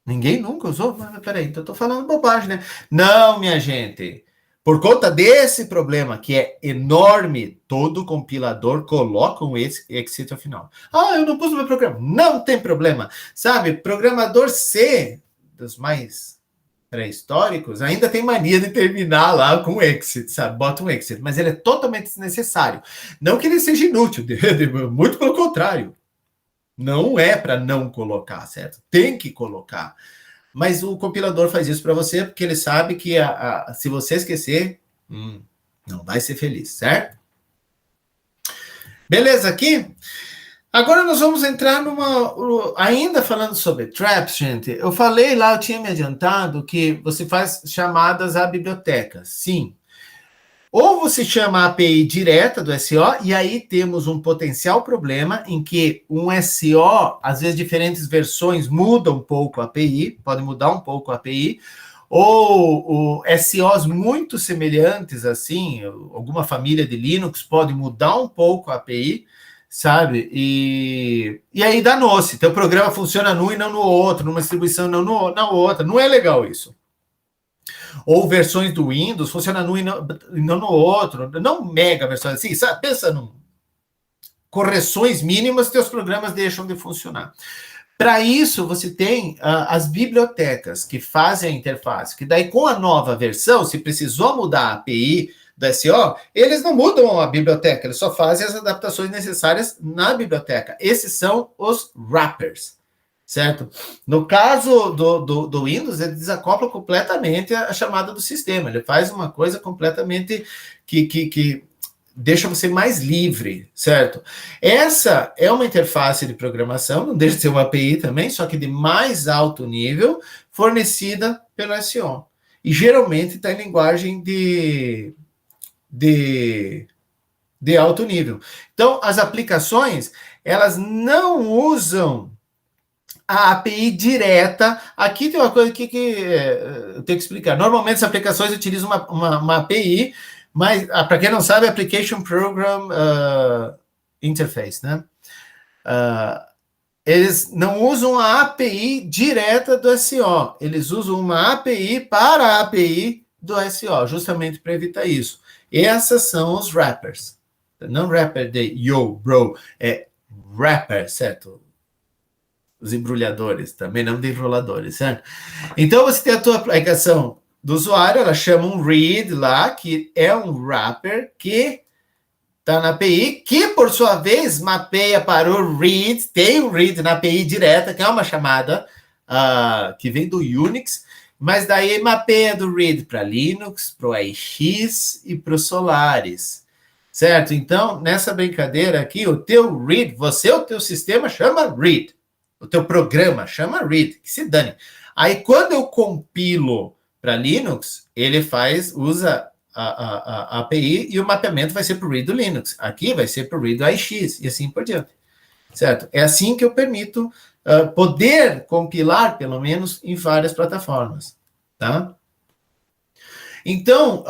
Ninguém nunca usou? Mas peraí, então eu tô falando bobagem, né? Não, minha gente. Por conta desse problema, que é enorme, todo compilador coloca um exit ao final. Eu não pus no meu programa. Não tem problema. Sabe, programador C, dos mais pré-históricos, ainda tem mania de terminar lá com exit, sabe? Bota um exit. Mas ele é totalmente desnecessário. Não que ele seja inútil, muito pelo contrário. Não é para não colocar, certo? Tem que colocar. Mas o compilador faz isso para você porque ele sabe que se você esquecer, não vai ser feliz, certo? Beleza aqui? Agora nós vamos entrar ainda falando sobre traps, gente. Eu falei lá, eu tinha me adiantado que você faz chamadas à biblioteca. Sim. Ou você chama a API direta do SO, e aí temos um potencial problema em que um SO, às vezes diferentes versões mudam um pouco a API, pode mudar um pouco a API, ou SOs muito semelhantes, assim, alguma família de Linux pode mudar um pouco a API, sabe? E aí danou-se. Teu programa funciona num e não no outro, numa distribuição não na outra. Não é legal isso. Ou versões do Windows funcionam num e não no outro. Não mega versões assim, sabe? Pensa num correções mínimas, teus programas deixam de funcionar. Para isso, você tem as bibliotecas que fazem a interface, que daí com a nova versão, se precisou mudar a API do SO, eles não mudam a biblioteca, eles só fazem as adaptações necessárias na biblioteca. Esses são os wrappers, certo? No caso do Windows, ele desacopla completamente a chamada do sistema, ele faz uma coisa completamente que deixa você mais livre, certo? Essa é uma interface de programação, não deixa de ser uma API também, só que de mais alto nível, fornecida pelo SO. E geralmente está em linguagem de alto nível. Então, as aplicações, elas não usam a API direta. Aqui tem uma coisa que eu tenho que explicar. Normalmente, as aplicações utilizam uma API, mas, para quem não sabe, Application Program Interface, né? Eles não usam a API direta do SO, eles usam uma API para a API do SO, justamente para evitar isso. Essas são os wrappers. Não wrapper de yo, bro, é wrapper, certo? Os embrulhadores, também não de enroladores, certo? Então, você tem a tua aplicação do usuário, ela chama um read lá, que é um wrapper que está na API, que por sua vez mapeia para o read, tem um read na API direta, que é uma chamada que vem do Unix, mas daí mapeia do read para Linux, para o AIX e para o Solaris, certo? Então, nessa brincadeira aqui, o teu read, o teu sistema chama read, o teu programa chama read, que se dane. Aí, quando eu compilo para Linux, ele usa a API e o mapeamento vai ser para o read do Linux. Aqui vai ser para o read do AIX e assim por diante. Certo? É assim que eu permito poder compilar, pelo menos, em várias plataformas. Tá? Então,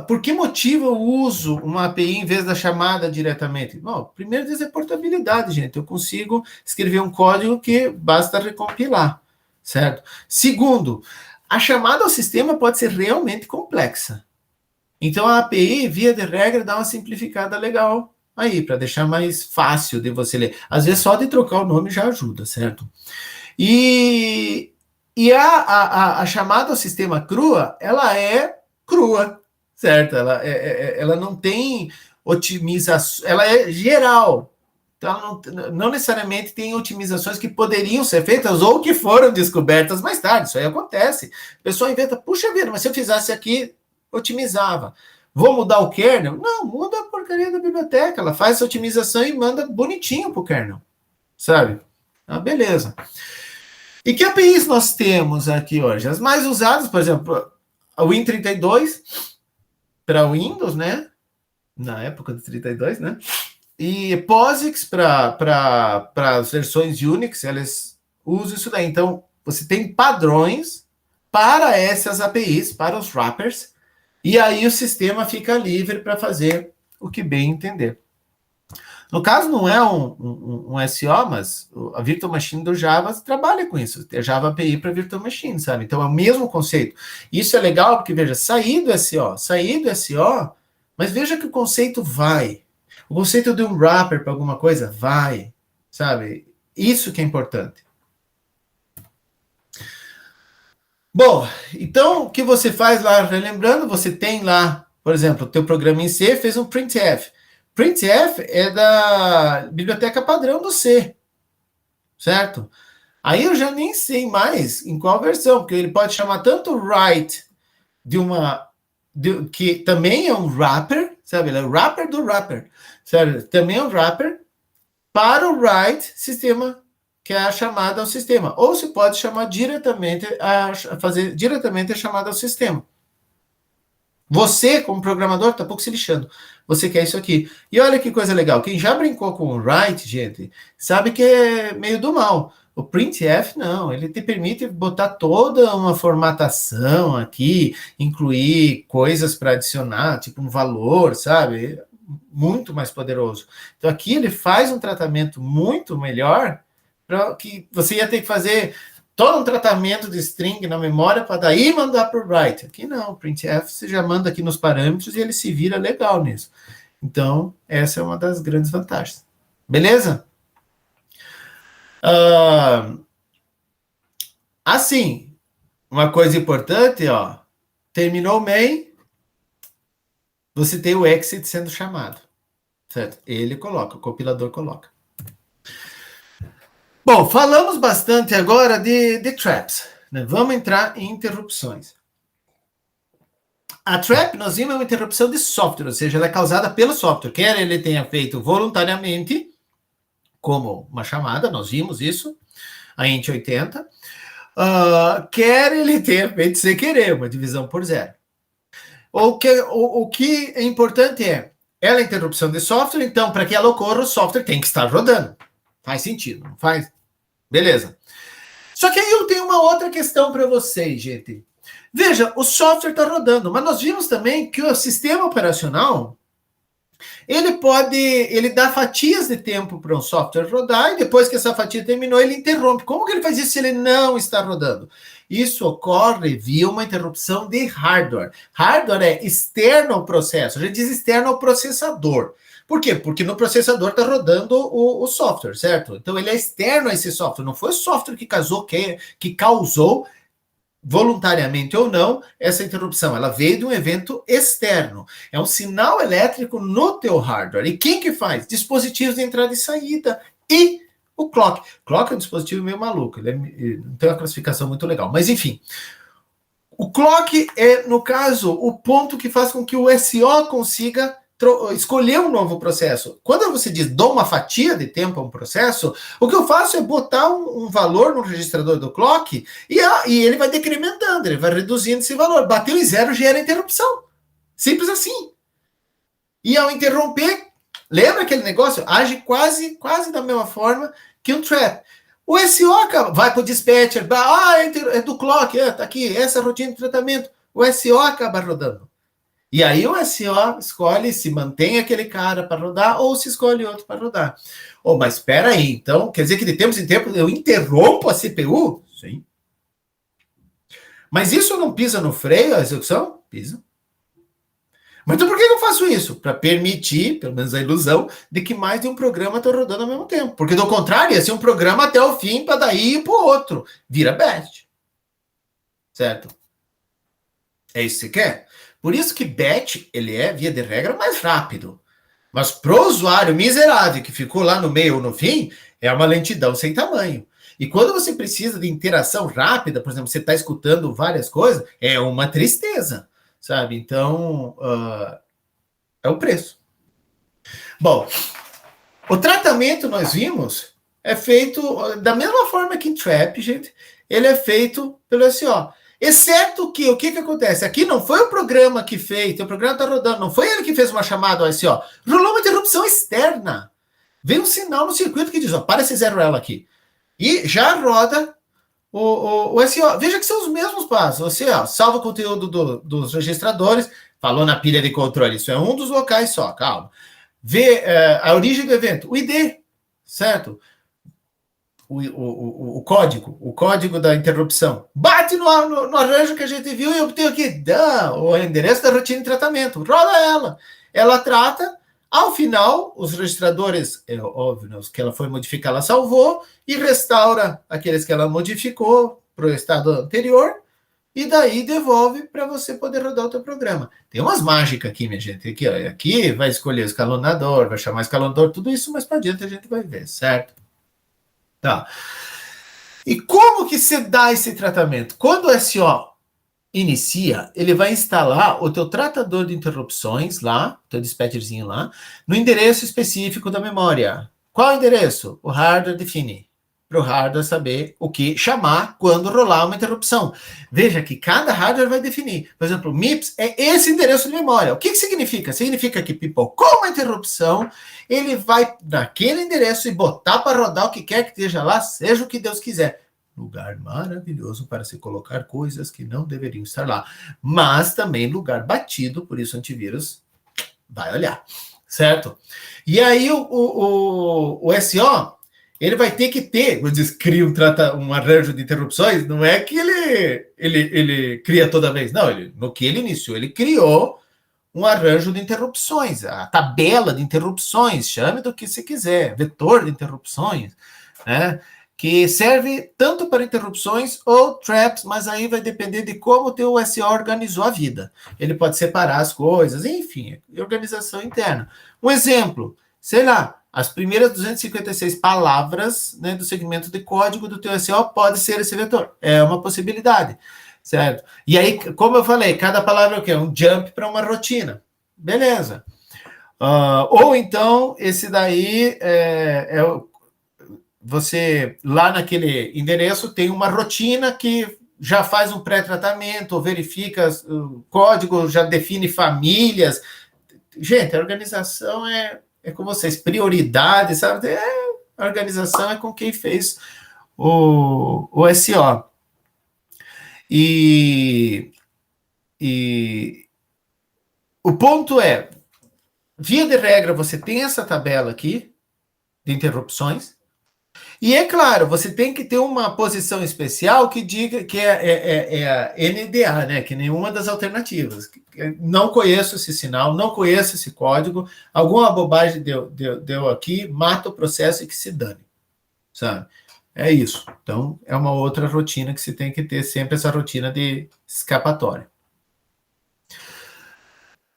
por que motivo eu uso uma API em vez da chamada diretamente? Bom, primeiro, é portabilidade, gente. Eu consigo escrever um código que basta recompilar. Certo? Segundo, a chamada ao sistema pode ser realmente complexa. Então, a API, via de regra, dá uma simplificada legal aí, para deixar mais fácil de você ler. Às vezes, só de trocar o nome já ajuda, certo? E a chamada ao sistema crua, ela é crua, certo? Ela não tem otimização, ela é geral. Então, não necessariamente tem otimizações que poderiam ser feitas ou que foram descobertas mais tarde. Isso aí acontece. A pessoa inventa, puxa vida, mas se eu fizesse aqui, otimizava. Vou mudar o kernel? Não, muda a porcaria da biblioteca. Ela faz essa otimização e manda bonitinho para o kernel. Sabe? Ah, beleza. E que APIs nós temos aqui hoje? As mais usadas, por exemplo, a Win32 para Windows, né? Na época do 32, né? E POSIX para as versões Unix, elas usam isso daí. Então, você tem padrões para essas APIs, para os wrappers, e aí o sistema fica livre para fazer o que bem entender. No caso, não é um SO, mas a Virtual Machine do Java trabalha com isso. É Java API para Virtual Machine, sabe? Então, é o mesmo conceito. Isso é legal porque, veja, sair do SO, mas veja que o conceito vai. O conceito de um wrapper para alguma coisa vai, sabe? Isso que é importante. Bom, então o que você faz lá, relembrando, você tem lá, por exemplo, o teu programa em C fez um printf. Printf é da biblioteca padrão do C, certo? Aí eu já nem sei mais em qual versão, porque ele pode chamar tanto write que também é um wrapper, sabe? Ele é o wrapper do wrapper, certo? Também é um wrapper para o write sistema, que é a chamada ao sistema. Ou se pode chamar diretamente, fazer diretamente a chamada ao sistema. Você, como programador, está pouco se lixando. Você quer isso aqui. E olha que coisa legal. Quem já brincou com o write, gente, sabe que é meio do mal. O printf não, ele te permite botar toda uma formatação aqui, incluir coisas para adicionar, tipo um valor, sabe? Muito mais poderoso. Então aqui ele faz um tratamento muito melhor, para que você ia ter que fazer todo um tratamento de string na memória para daí mandar para o write. Aqui não, o printf você já manda aqui nos parâmetros e ele se vira legal nisso. Então, essa é uma das grandes vantagens. Beleza? Assim, uma coisa importante, ó, terminou o main, você tem o exit sendo chamado, certo? Ele coloca, o compilador coloca. Bom, falamos bastante agora de traps, né? Vamos entrar em interrupções. A trap, nós vimos, é uma interrupção de software, ou seja, ela é causada pelo software, quer ele tenha feito voluntariamente, como uma chamada, nós vimos isso, a int 80, quer ele tenha feito sem querer, uma divisão por zero. O que é importante ela é interrupção de software, então, para que ela ocorra, o software tem que estar rodando. Faz sentido, não faz? Beleza. Só que aí eu tenho uma outra questão para vocês, gente. Veja, o software está rodando, mas nós vimos também que o sistema operacional, ele dá fatias de tempo para um software rodar, e depois que essa fatia terminou, ele interrompe. Como que ele faz isso se ele não está rodando? Isso ocorre via uma interrupção de hardware. Hardware é externo ao processo, a gente diz externo ao processador. Por quê? Porque no processador está rodando o software, certo? Então ele é externo a esse software, não foi o software que causou voluntariamente ou não, essa interrupção. Ela veio de um evento externo. É um sinal elétrico no teu hardware. E quem que faz? Dispositivos de entrada e saída. E o clock. Clock é um dispositivo meio maluco. Ele não tem uma classificação muito legal. Mas, enfim. O clock é, no caso, o ponto que faz com que o SO consiga escolher um novo processo. Quando você diz dou uma fatia de tempo a um processo, o que eu faço é botar um valor no registrador do clock e ele vai decrementando, ele vai reduzindo esse valor. Bateu em zero, gera interrupção. Simples assim. E ao interromper, lembra aquele negócio? Age quase da mesma forma que um trap. O SO vai para o dispatcher, é do clock, tá aqui, essa rotina de tratamento. O SO acaba rodando. E aí o SO escolhe se mantém aquele cara para rodar ou se escolhe outro para rodar. Mas espera aí, então, quer dizer que de tempos em tempos eu interrompo a CPU? Sim. Mas isso não pisa no freio, a execução? Pisa. Mas então por que eu faço isso? Para permitir, pelo menos a ilusão, de que mais de um programa está rodando ao mesmo tempo. Porque do contrário, ia ser um programa até o fim para daí ir para o outro. Vira batch. Certo? É isso que você quer? Por isso que batch, ele é, via de regra, mais rápido. Mas pro usuário miserável que ficou lá no meio ou no fim, é uma lentidão sem tamanho. E quando você precisa de interação rápida, por exemplo, você está escutando várias coisas, é uma tristeza, sabe? Então, é o preço. Bom, o tratamento, nós vimos, é feito da mesma forma que em Trap, gente. Ele é feito pelo SO. Exceto que, o que acontece? Aqui não foi o programa que fez, o programa está rodando, não foi ele que fez uma chamada ao SO. Rolou uma interrupção externa. Vem um sinal no circuito que diz, para esse zero ela aqui. E já roda o SO. Veja que são os mesmos passos. O SO salva o conteúdo dos registradores, falou na pilha de controle, isso é um dos locais só, calma. Vê a origem do evento, o ID, certo? O código da interrupção. Bate no arranjo que a gente viu e obtém aqui o endereço da rotina de tratamento. Roda ela. Ela trata, ao final, os registradores, é óbvio, os que ela foi modificar, ela salvou e restaura aqueles que ela modificou para o estado anterior e daí devolve para você poder rodar o teu programa. Tem umas mágicas aqui, minha gente. Aqui vai escolher o escalonador, vai chamar escalonador, tudo isso, mas para adiante a gente vai ver, certo? Tá. E como que se dá esse tratamento? Quando o SO inicia, ele vai instalar o teu tratador de interrupções lá, teu dispatcherzinho lá, no endereço específico da memória. Qual endereço? O hardware define. para o hardware saber o que chamar quando rolar uma interrupção. Veja que cada hardware vai definir. Por exemplo, MIPS é esse endereço de memória. O que significa? Significa que pipocou uma interrupção, ele vai naquele endereço e botar para rodar o que quer que esteja lá, seja o que Deus quiser. Lugar maravilhoso para se colocar coisas que não deveriam estar lá. Mas também lugar batido, por isso o antivírus vai olhar. Certo? E aí o SO, ele vai ter que ter, quando diz cria um arranjo de interrupções, não é que ele cria toda vez, não, no que ele iniciou, ele criou um arranjo de interrupções, a tabela de interrupções, chame do que você quiser, vetor de interrupções, né? Que serve tanto para interrupções ou traps, mas aí vai depender de como o teu SO organizou a vida. Ele pode separar as coisas, enfim, organização interna. Um exemplo, sei lá, as primeiras 256 palavras, né, do segmento de código do teu SO pode ser esse vetor. É uma possibilidade, certo? E aí, como eu falei, cada palavra é o quê? Um jump para uma rotina. Beleza. Ou então, esse daí você, lá naquele endereço, tem uma rotina que já faz um pré-tratamento, verifica o código, já define famílias. Gente, a organização é com vocês, prioridade, sabe? A organização é com quem fez o SO. E o ponto é, via de regra, você tem essa tabela aqui de interrupções, e é claro, você tem que ter uma posição especial que diga que é a NDA, né? Que nenhuma das alternativas. Não conheço esse sinal, não conheço esse código, alguma bobagem deu aqui, mata o processo e que se dane, sabe? É isso. Então, é uma outra rotina que você tem que ter sempre, essa rotina de escapatória.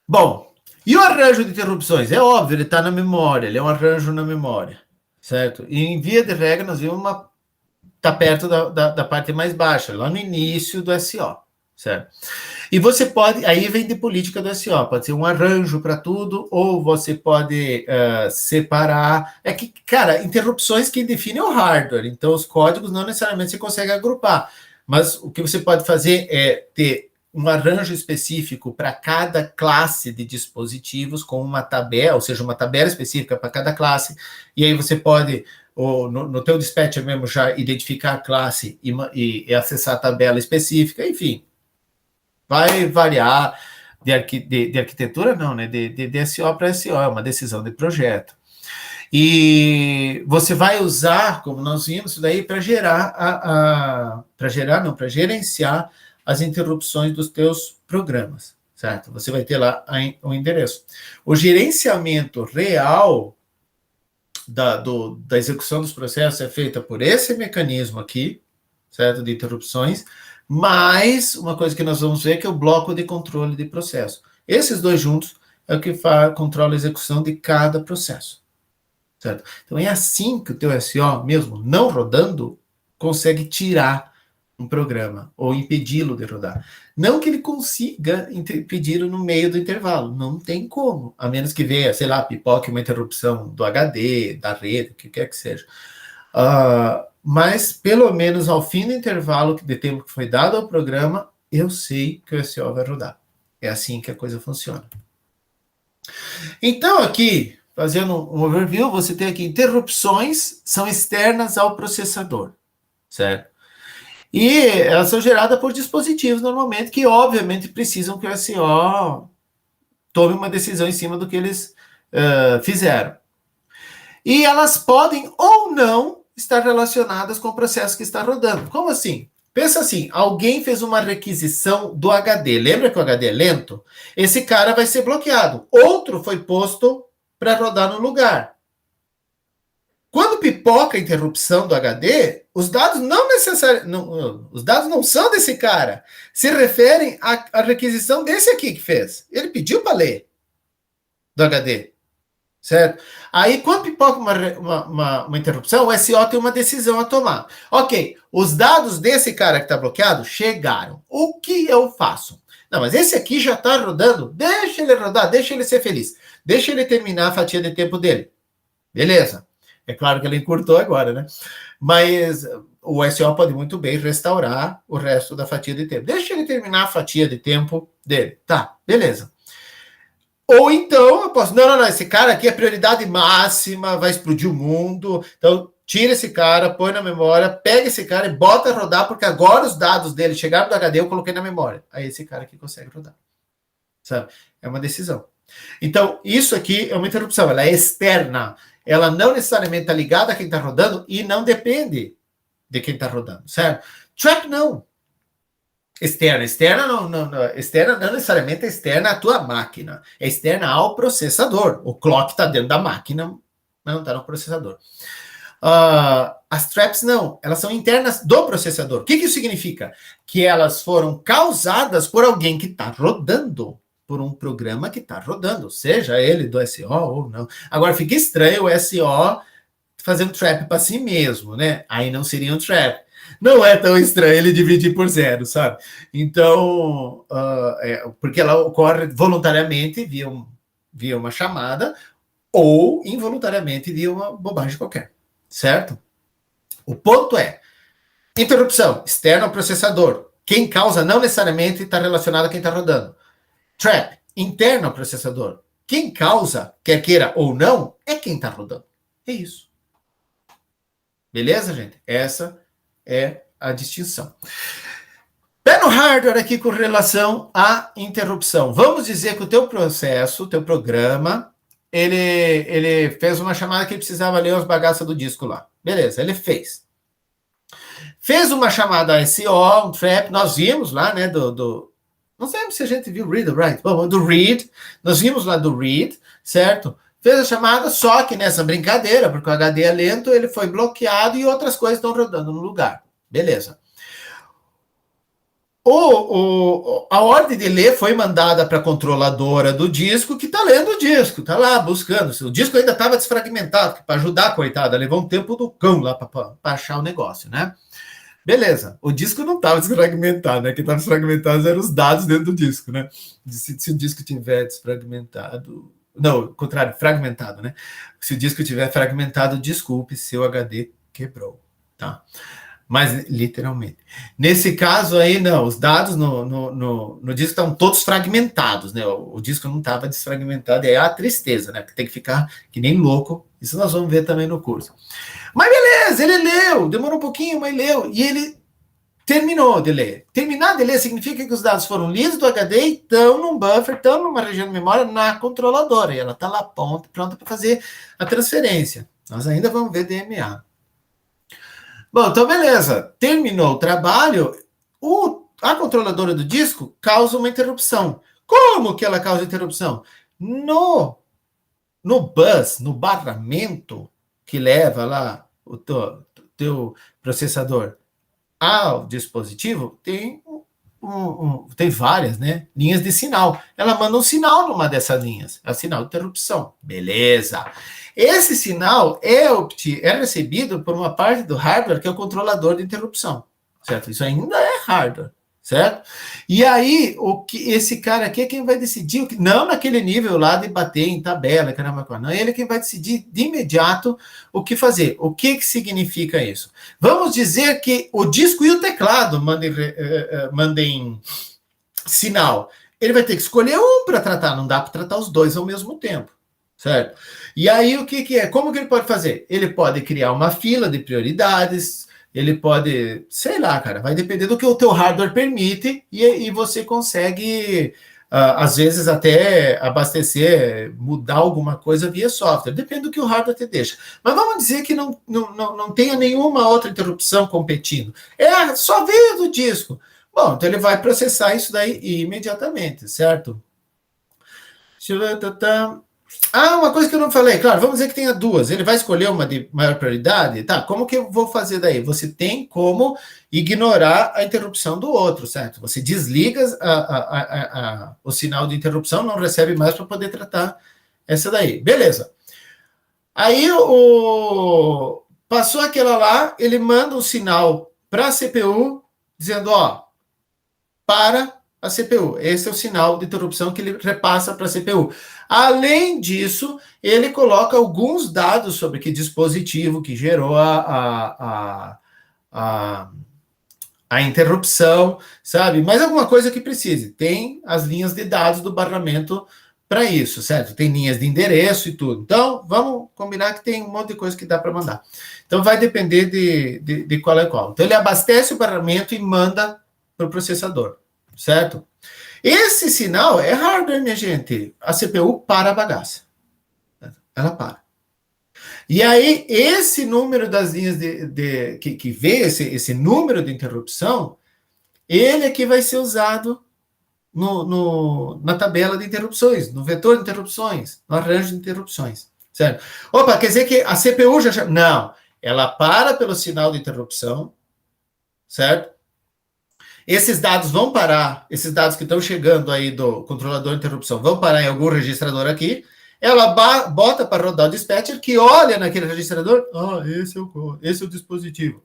Bom, e o arranjo de interrupções? É óbvio, ele está na memória, ele é um arranjo na memória. Certo? E em via de regra, nós vimos está perto da parte mais baixa, lá no início do SO, certo? E você pode, aí vem de política do SO, pode ser um arranjo para tudo, ou você pode separar. É que, cara, interrupções que definem o hardware, então os códigos não necessariamente você consegue agrupar, mas o que você pode fazer é ter um arranjo específico para cada classe de dispositivos com uma tabela, ou seja, uma tabela específica para cada classe, e aí você pode, no teu dispatcher mesmo, já identificar a classe e acessar a tabela específica, enfim, vai variar de arquitetura, não, né? De SO para SO, é uma decisão de projeto. E você vai usar, como nós vimos, isso daí para gerenciar as interrupções dos teus programas, certo? Você vai ter lá o endereço. O gerenciamento real da execução dos processos é feita por esse mecanismo aqui, certo? De interrupções, mais uma coisa que nós vamos ver que é o bloco de controle de processo. Esses dois juntos é o que controla a execução de cada processo, certo? Então é assim que o teu SO, mesmo não rodando, consegue tirar um programa, ou impedi-lo de rodar. Não que ele consiga impedi-lo no meio do intervalo, não tem como, a menos que venha, sei lá, pipoque uma interrupção do HD, da rede, o que quer que seja. Mas, pelo menos ao fim do intervalo de tempo que foi dado ao programa, eu sei que o SO vai rodar. É assim que a coisa funciona. Então, aqui, fazendo um overview, você tem aqui, interrupções são externas ao processador, certo? E elas são geradas por dispositivos, normalmente, que obviamente precisam que o SO tome uma decisão em cima do que eles fizeram. E elas podem ou não estar relacionadas com o processo que está rodando. Como assim? Pensa assim, alguém fez uma requisição do HD. Lembra que o HD é lento? Esse cara vai ser bloqueado. Outro foi posto para rodar no lugar. Quando pipoca a interrupção do HD, os dados não necessariamente, os dados não são desse cara, se referem à requisição desse aqui que fez. Ele pediu para ler do HD, certo? Aí, quando pipoca uma interrupção, o SO tem uma decisão a tomar. Ok, os dados desse cara que está bloqueado chegaram. O que eu faço? Não, mas esse aqui já está rodando. Deixa ele rodar, deixa ele ser feliz. Deixa ele terminar a fatia de tempo dele. Beleza. É claro que ele encurtou agora, né? Mas o SO pode muito bem restaurar o resto da fatia de tempo. Deixa ele terminar a fatia de tempo dele. Tá, beleza. Ou então eu posso, não, esse cara aqui é prioridade máxima, vai explodir o mundo. Então, tira esse cara, põe na memória, pega esse cara e bota a rodar, porque agora os dados dele chegaram do HD, eu coloquei na memória. Aí esse cara aqui consegue rodar. Sabe? É uma decisão. Então, isso aqui é uma interrupção, ela é externa. Ela não necessariamente está ligada a quem está rodando e não depende de quem está rodando, certo? Trap não. Externa não necessariamente é externa à tua máquina, é externa ao processador. O clock está dentro da máquina, mas não está no processador. As traps não, elas são internas do processador. O que isso significa? Que elas foram causadas por alguém que está rodando, por um programa que está rodando, seja ele do SO ou não. Agora, fica estranho o SO fazendo trap para si mesmo, né? Aí não seria um trap. Não é tão estranho ele dividir por zero, sabe? Então, porque ela ocorre voluntariamente via uma chamada ou involuntariamente via uma bobagem qualquer, certo? O ponto é, interrupção externa ao processador. Quem causa não necessariamente está relacionado a quem está rodando. Trap, interno ao processador. Quem causa, quer queira ou não, é quem está rodando. É isso. Beleza, gente? Essa é a distinção. Pé no hardware aqui com relação à interrupção. Vamos dizer que o teu processo, o teu programa, ele fez uma chamada que precisava ler as bagaças do disco lá. Beleza, ele fez. Fez uma chamada SO, um trap, nós vimos lá, né, não sei se a gente viu read or write. Bom, do read, nós vimos lá do read, certo? Fez a chamada, só que nessa brincadeira, porque o HD é lento, ele foi bloqueado e outras coisas estão rodando no lugar. Beleza. A ordem de ler foi mandada para a controladora do disco, que está lendo o disco, está lá buscando. O disco ainda estava desfragmentado, para ajudar a coitada, levou um tempo do cão lá para achar o negócio, né? Beleza, o disco não estava desfragmentado, né? Quem estava desfragmentado eram os dados dentro do disco, né? Se o disco tiver desfragmentado. Não, ao contrário, fragmentado, né? Se o disco tiver fragmentado, desculpe, seu HD quebrou, tá? Mas, literalmente. Nesse caso aí, não, os dados no disco estão todos fragmentados, né? O disco não estava desfragmentado, é a tristeza, né? Que tem que ficar que nem louco. Isso nós vamos ver também no curso. Mas beleza, ele leu, demorou um pouquinho, mas leu. E ele terminou de ler. Terminar de ler significa que os dados foram lidos do HD e estão num buffer, estão numa região de memória na controladora. E ela está lá pronta para fazer a transferência. Nós ainda vamos ver DMA. Bom, então beleza. Terminou o trabalho, a controladora do disco causa uma interrupção. Como que ela causa interrupção? No bus, no barramento que leva lá o teu processador ao dispositivo, tem várias, né, linhas de sinal. Ela manda um sinal numa dessas linhas, é o sinal de interrupção. Beleza. Esse sinal é recebido por uma parte do hardware que é o controlador de interrupção, certo? Isso ainda é hardware, certo? E aí, esse cara aqui é quem vai decidir, não naquele nível lá de bater em tabela, caramba, não, ele é quem vai decidir de imediato o que fazer. O que significa isso? Vamos dizer que o disco e o teclado mandem sinal. Ele vai ter que escolher um para tratar, não dá para tratar os dois ao mesmo tempo, certo? E aí, o que é? Como que ele pode fazer? Ele pode criar uma fila de prioridades, ele pode, sei lá, cara, vai depender do que o teu hardware permite e você consegue, às vezes, até abastecer, mudar alguma coisa via software. Depende do que o hardware te deixa. Mas vamos dizer que não tenha nenhuma outra interrupção competindo. Só veio do disco. Bom, então ele vai processar isso daí imediatamente, certo? Deixa eu ver, uma coisa que eu não falei, claro, vamos dizer que tenha duas. Ele vai escolher uma de maior prioridade? Tá, como que eu vou fazer daí? Você tem como ignorar a interrupção do outro, certo? Você desliga o sinal de interrupção, não recebe mais para poder tratar essa daí. Beleza. Aí, passou aquela lá, ele manda um sinal para a CPU, dizendo, ó, para a CPU. Esse é o sinal de interrupção que ele repassa para a CPU. Além disso, ele coloca alguns dados sobre que dispositivo que gerou a interrupção, sabe? Mais alguma coisa que precise. Tem as linhas de dados do barramento para isso, certo? Tem linhas de endereço e tudo. Então, vamos combinar que tem um monte de coisa que dá para mandar. Então, vai depender de qual é qual. Então, ele abastece o barramento e manda para o processador, certo? Esse sinal é hardware, minha gente. A CPU para a bagaça. Ela para. E aí, esse número das linhas que vê esse número de interrupção, ele é que vai ser usado na tabela de interrupções, no vetor de interrupções, no arranjo de interrupções. Certo? Opa, quer dizer que a CPU já... Não, ela para pelo sinal de interrupção, certo? Esses dados vão parar, esses dados que estão chegando aí do controlador de interrupção vão parar em algum registrador aqui, ela bota para rodar o dispatcher, que olha naquele registrador, esse é o dispositivo,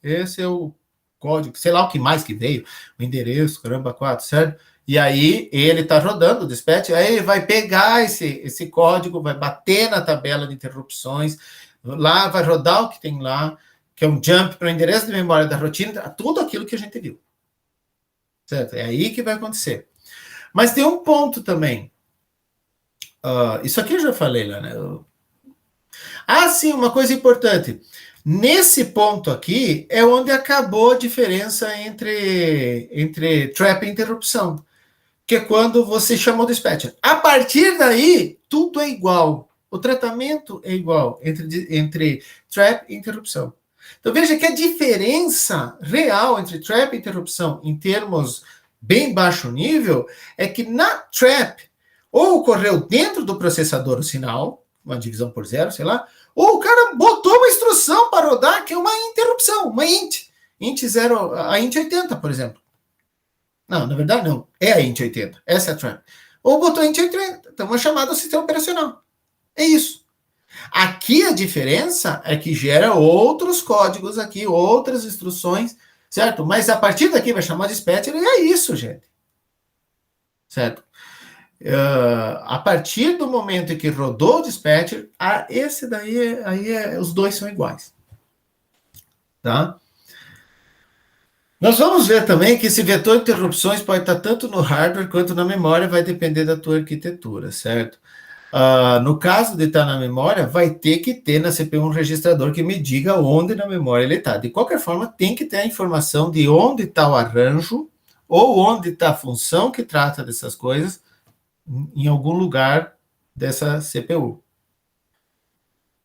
esse é o código, sei lá o que mais que veio, o endereço, caramba, 4, certo? E aí ele está rodando o dispatcher, aí ele vai pegar esse código, vai bater na tabela de interrupções, lá vai rodar o que tem lá, que é um jump para o endereço de memória da rotina, tudo aquilo que a gente viu. Certo? É aí que vai acontecer. Mas tem um ponto também. Isso aqui eu já falei lá, né? Sim, uma coisa importante. Nesse ponto aqui é onde acabou a diferença entre trap e interrupção, que é quando você chamou o dispatcher. A partir daí, tudo é igual. O tratamento é igual entre trap e interrupção. Então, veja que a diferença real entre trap e interrupção em termos bem baixo nível é que na trap, ou ocorreu dentro do processador o sinal, uma divisão por zero, sei lá, ou o cara botou uma instrução para rodar que é uma interrupção, uma int 0, a int 80, por exemplo. Não, na verdade não, é a int 80, essa é a trap. Ou botou a int 80, então uma chamada ao sistema operacional. É isso. Aqui a diferença é que gera outros códigos aqui, outras instruções, certo? Mas a partir daqui vai chamar de dispatcher e é isso, gente. Certo? A partir do momento em que rodou o dispatcher, esse daí, os dois são iguais. Tá? Nós vamos ver também que esse vetor de interrupções pode estar tanto no hardware quanto na memória, vai depender da tua arquitetura, certo? No caso de estar na memória, vai ter que ter na CPU um registrador que me diga onde na memória ele está. De qualquer forma, tem que ter a informação de onde está o arranjo ou onde está a função que trata dessas coisas em algum lugar dessa CPU.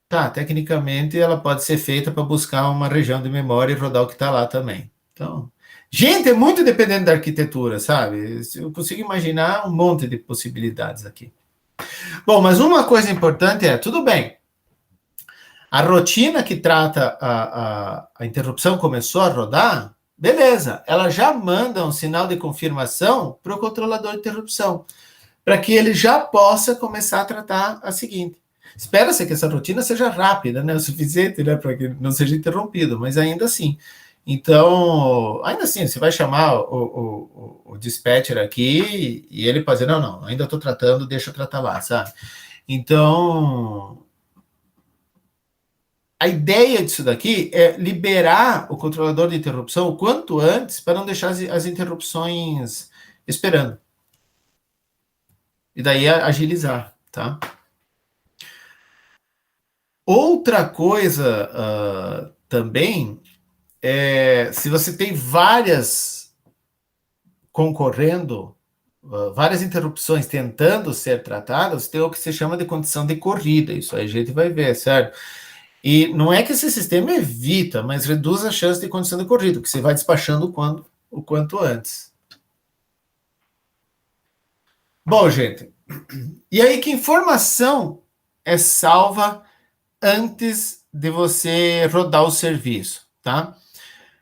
Tá, tecnicamente ela pode ser feita para buscar uma região de memória e rodar o que está lá também. Então, gente, é muito dependente da arquitetura, sabe? Eu consigo imaginar um monte de possibilidades aqui. Bom, mas uma coisa importante é, tudo bem, a rotina que trata a interrupção começou a rodar, beleza, ela já manda um sinal de confirmação para o controlador de interrupção, para que ele já possa começar a tratar a seguinte. Espera-se que essa rotina seja rápida, né, o suficiente, né, para que não seja interrompido, mas ainda assim. Então, ainda assim, você vai chamar o dispatcher aqui e ele pode dizer, não, ainda estou tratando, deixa eu tratar lá, sabe? Então, a ideia disso daqui é liberar o controlador de interrupção o quanto antes para não deixar as interrupções esperando. E daí agilizar, tá? Outra coisa também se você tem várias concorrendo, várias interrupções tentando ser tratadas, tem o que se chama de condição de corrida. Isso aí a gente vai ver, certo? E não é que esse sistema evita, mas reduz a chance de condição de corrida, que você vai despachando o quanto antes. Bom, gente, e aí que informação é salva antes de você rodar o serviço, tá?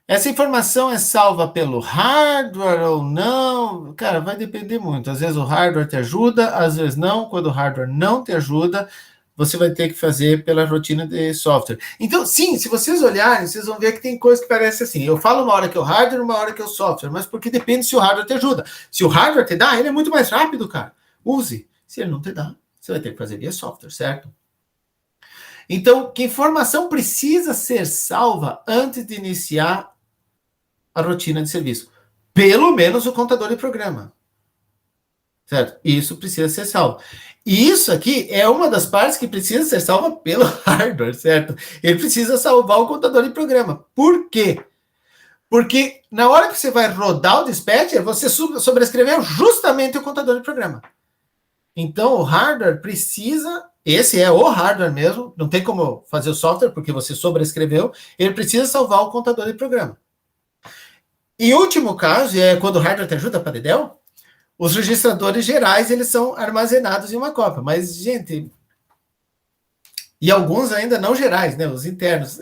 Essa informação é salva pelo hardware ou não? Cara, vai depender muito. Às vezes o hardware te ajuda, às vezes não. Quando o hardware não te ajuda, você vai ter que fazer pela rotina de software. Então, sim, se vocês olharem, vocês vão ver que tem coisa que parece assim. Eu falo uma hora que é o hardware, uma hora que é o software, mas porque depende se o hardware te ajuda. Se o hardware te dá, ele é muito mais rápido, cara. Use. Se ele não te dá, você vai ter que fazer via software, certo? Então, que informação precisa ser salva antes de iniciar a rotina de serviço? Pelo menos o contador de programa. Certo? Isso precisa ser salvo. E isso aqui é uma das partes que precisa ser salva pelo hardware, certo? Ele precisa salvar o contador de programa. Por quê? Porque na hora que você vai rodar o dispatcher, você sobrescreveu justamente o contador de programa. Então, o hardware precisa, esse é o hardware mesmo, não tem como fazer o software, porque você sobrescreveu, ele precisa salvar o contador de programa. Em último caso, é quando o hardware te ajuda para Dedel, os registradores gerais, eles são armazenados em uma cópia. Mas, gente, e alguns ainda não gerais, né? Os internos.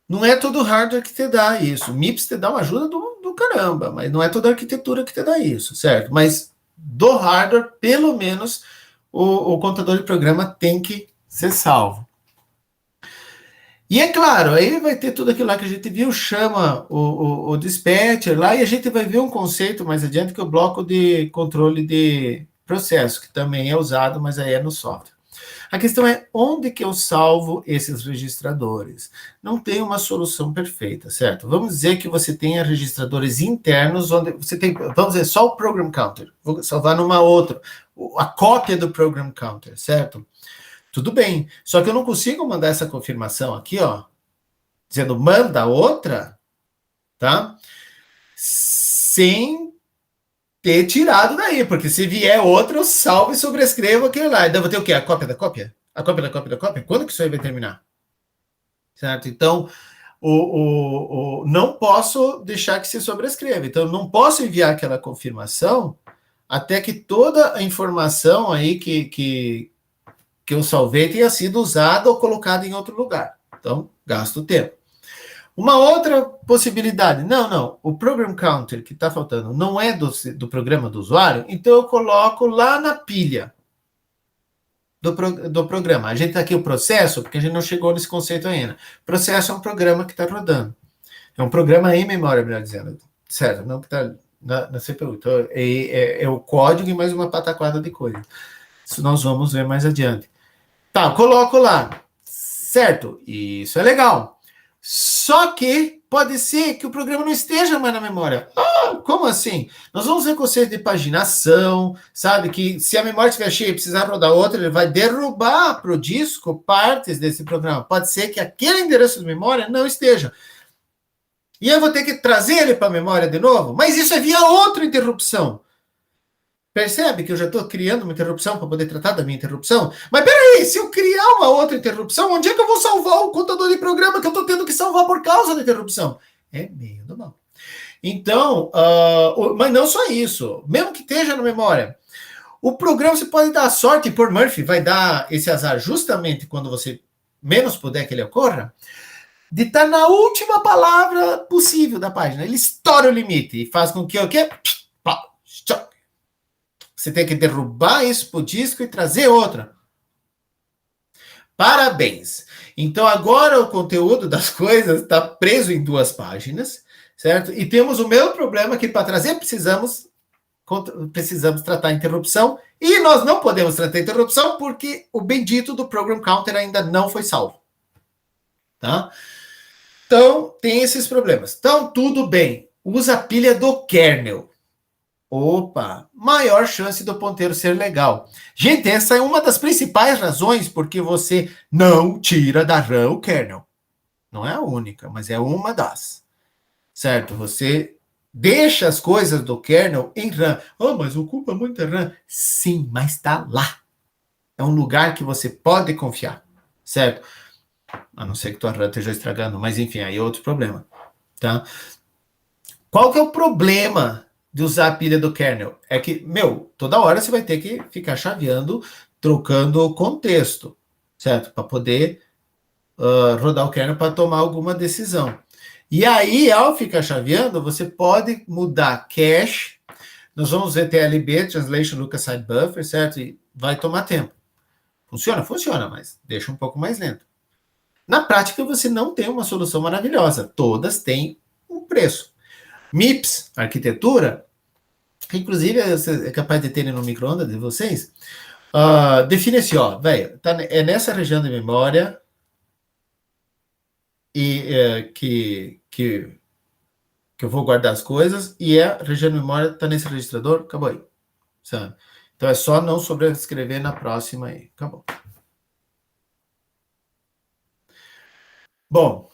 Não é todo hardware que te dá isso. O MIPS te dá uma ajuda do caramba, mas não é toda a arquitetura que te dá isso, certo? Mas do hardware, pelo menos, o contador de programa tem que ser salvo. E é claro, aí vai ter tudo aquilo lá que a gente viu, chama o dispatcher lá, e a gente vai ver um conceito mais adiante, que é o bloco de controle de processo, que também é usado, mas aí é no software. A questão é, onde que eu salvo esses registradores? Não tem uma solução perfeita, certo? Vamos dizer que você tenha registradores internos, onde você tem, vamos dizer, só o program counter. Vou salvar numa outra, a cópia do program counter, certo? Tudo bem, só que eu não consigo mandar essa confirmação aqui, ó, dizendo manda outra, tá? Sem ter tirado daí, porque se vier outra, eu salvo e sobrescrevo aquele lá. Então, vou ter o quê? A cópia da cópia? A cópia da cópia da cópia? Quando que isso aí vai terminar? Certo? Então, não posso deixar que se sobrescreva. Então, eu não posso enviar aquela confirmação até que toda a informação aí que eu salvei tenha sido usada ou colocada em outro lugar. Então, gasto tempo. Uma outra possibilidade, não, o program counter que está faltando não é do programa do usuário, então eu coloco lá na pilha do programa. A gente está aqui o processo, porque a gente não chegou nesse conceito ainda. Processo é um programa que está rodando. É um programa em memória, melhor dizendo. Certo, não que está na CPU. Então, é o código e mais uma pataquada de coisa. Isso nós vamos ver mais adiante. Tá, coloco lá. Certo, isso é legal. Só que pode ser que o programa não esteja mais na memória. Como assim? Nós vamos ver conceito de paginação, sabe? Que se a memória estiver cheia e precisar rodar outra, ele vai derrubar para o disco partes desse programa. Pode ser que aquele endereço de memória não esteja. E eu vou ter que trazer ele para a memória de novo? Mas isso é via outra interrupção. Percebe que eu já estou criando uma interrupção para poder tratar da minha interrupção? Mas peraí, se eu criar uma outra interrupção, onde é que eu vou salvar o contador de programa que eu estou tendo que salvar por causa da interrupção? É meio do mal. Então, mas não só isso, mesmo que esteja na memória, o programa você pode dar sorte, e por Murphy vai dar esse azar justamente quando você menos puder que ele ocorra, de estar na última palavra possível da página. Ele estoura o limite e faz com que o quê? Você tem que derrubar isso para o disco e trazer outra. Parabéns! Então, agora o conteúdo das coisas está preso em 2 páginas, certo? E temos o mesmo problema que para trazer precisamos tratar a interrupção e nós não podemos tratar a interrupção porque o bendito do program counter ainda não foi salvo. Tá? Então, tem esses problemas. Então, tudo bem. Usa a pilha do kernel. Opa, maior chance do ponteiro ser legal. Gente, essa é uma das principais razões porque você não tira da RAM o kernel. Não é a única, mas é uma das. Certo? Você deixa as coisas do kernel em RAM. Mas ocupa muita RAM. Sim, mas está lá. É um lugar que você pode confiar. Certo? A não ser que tua RAM esteja estragando, mas enfim, aí é outro problema. Tá? Qual que é o problema de usar a pilha do kernel? É que, toda hora você vai ter que ficar chaveando, trocando o contexto, certo? Para poder rodar o kernel para tomar alguma decisão. E aí, ao ficar chaveando, você pode mudar cache. Nós vamos ver TLB, Translation Look Aside Buffer, certo? E vai tomar tempo. Funciona? Funciona, mas deixa um pouco mais lento. Na prática, você não tem uma solução maravilhosa. Todas têm um preço. MIPS, arquitetura, que inclusive é capaz de terem no micro-ondas de vocês, define assim, ó, velho, é nessa região de memória e que eu vou guardar as coisas, e a região de memória está nesse registrador, acabou aí. Sabe? Então é só não sobrescrever na próxima aí. Acabou. Bom,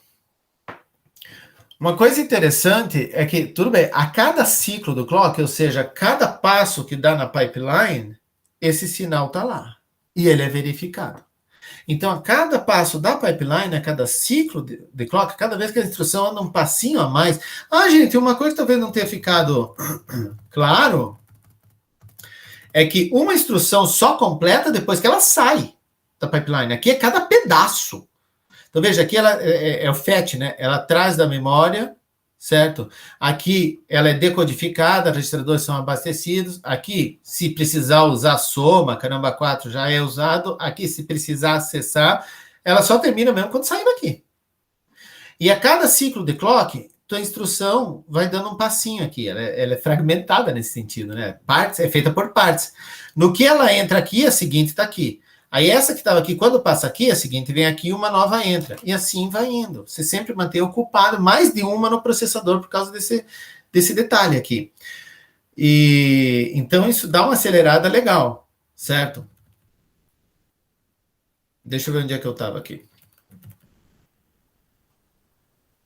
uma coisa interessante é que, tudo bem, a cada ciclo do clock, ou seja, cada passo que dá na pipeline, esse sinal está lá. E ele é verificado. Então, a cada passo da pipeline, a cada ciclo de clock, cada vez que a instrução anda um passinho a mais. Ah, gente, uma coisa que talvez não tenha ficado claro é que uma instrução só completa depois que ela sai da pipeline. Aqui é cada pedaço. Então, veja, aqui ela é o FET, né? Ela traz da memória, certo? Aqui ela é decodificada, registradores são abastecidos. Aqui, se precisar usar soma, caramba 4 já é usado. Aqui, se precisar acessar, ela só termina mesmo quando sair daqui. E a cada ciclo de clock, tua instrução vai dando um passinho aqui. Ela é fragmentada nesse sentido, né? Partes, é feita por partes. No que ela entra aqui, a seguinte está aqui. Aí essa que estava aqui, quando passa aqui, a seguinte vem aqui, uma nova entra. E assim vai indo. Você sempre mantém ocupado mais de uma no processador por causa desse detalhe aqui. E então isso dá uma acelerada legal, certo? Deixa eu ver onde é que eu estava aqui.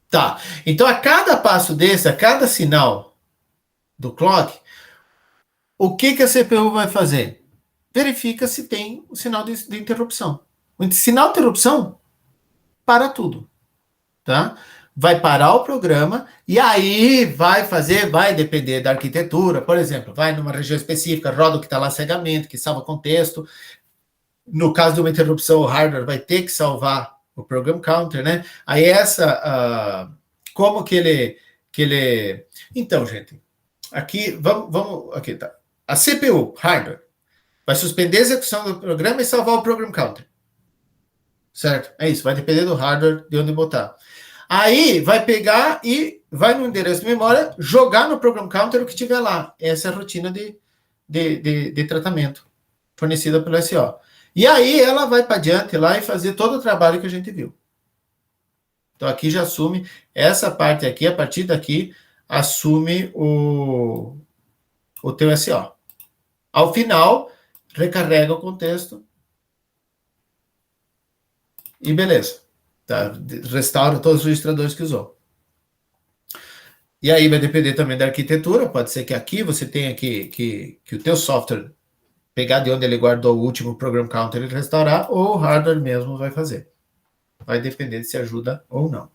Tá, então a cada passo desse, a cada sinal do clock, o que a CPU vai fazer? Verifica se tem o sinal de interrupção. O sinal de interrupção para tudo, tá? Vai parar o programa e aí vai depender da arquitetura, por exemplo, vai numa região específica, roda o que está lá cegamente, que salva contexto. No caso de uma interrupção, o hardware vai ter que salvar o program counter, né? Aí como que ele... Então, gente, aqui, vamos aqui, tá. A CPU, hardware, vai suspender a execução do programa e salvar o program counter. Certo? É isso, vai depender do hardware de onde botar. Aí vai pegar e vai no endereço de memória, jogar no program counter o que tiver lá. Essa é a rotina de tratamento fornecida pelo SO. E aí ela vai para diante lá e fazer todo o trabalho que a gente viu. Então aqui já assume essa parte aqui, a partir daqui, assume o teu SO. Ao final, recarrega o contexto e beleza. Tá? Restaura todos os registradores que usou. E aí vai depender também da arquitetura, pode ser que aqui você tenha que o teu software pegar de onde ele guardou o último program counter e restaurar, ou o hardware mesmo vai fazer. Vai depender de se ajuda ou não.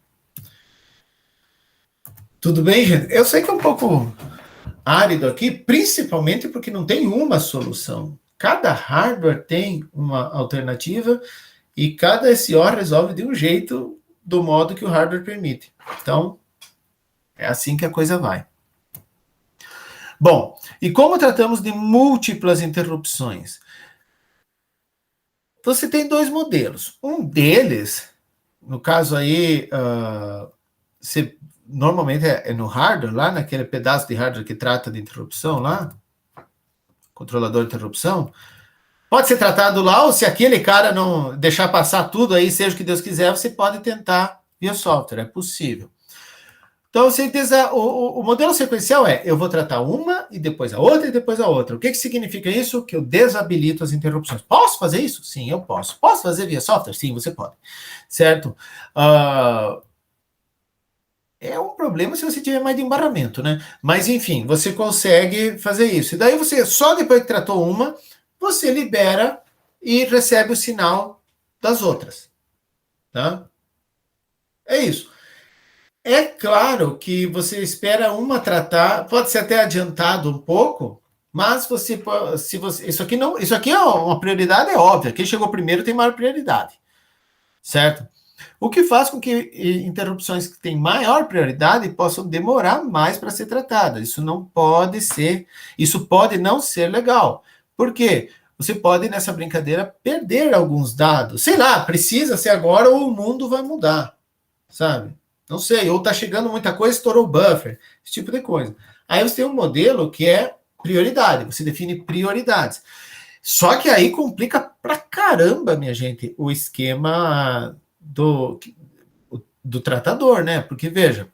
Tudo bem, gente? Eu sei que é um pouco árido aqui, principalmente porque não tem uma solução. Cada hardware tem uma alternativa e cada SO resolve de um jeito, do modo que o hardware permite. Então, é assim que a coisa vai. Bom, e como tratamos de múltiplas interrupções? Você tem dois modelos. Um deles, no caso aí, normalmente é no hardware, lá naquele pedaço de hardware que trata de interrupção lá, controlador de interrupção, pode ser tratado lá, ou se aquele cara não deixar passar tudo aí, seja o que Deus quiser, você pode tentar via software, é possível. Então, o modelo sequencial eu vou tratar uma e depois a outra e depois a outra. O que significa isso? Que eu desabilito as interrupções. Posso fazer isso? Sim, eu posso. Posso fazer via software? Sim, você pode. Certo? É um problema se você tiver mais de embarramento, né? Mas, enfim, você consegue fazer isso. E daí você, só depois que tratou uma, você libera e recebe o sinal das outras. Tá? É isso. É claro que você espera uma tratar, pode ser até adiantado um pouco, mas se você, isso aqui é uma prioridade, é óbvia. Quem chegou primeiro tem maior prioridade, certo? O que faz com que interrupções que têm maior prioridade possam demorar mais para ser tratadas. Isso não pode ser, isso pode não ser legal. Por quê? você pode, nessa brincadeira, perder alguns dados. Sei lá, precisa ser agora ou o mundo vai mudar, sabe? Não sei, ou tá chegando muita coisa, estourou o buffer, esse tipo de coisa. Aí você tem um modelo que é prioridade, você define prioridades. Só que aí complica pra caramba, minha gente, o esquema do tratador, né? Porque, veja,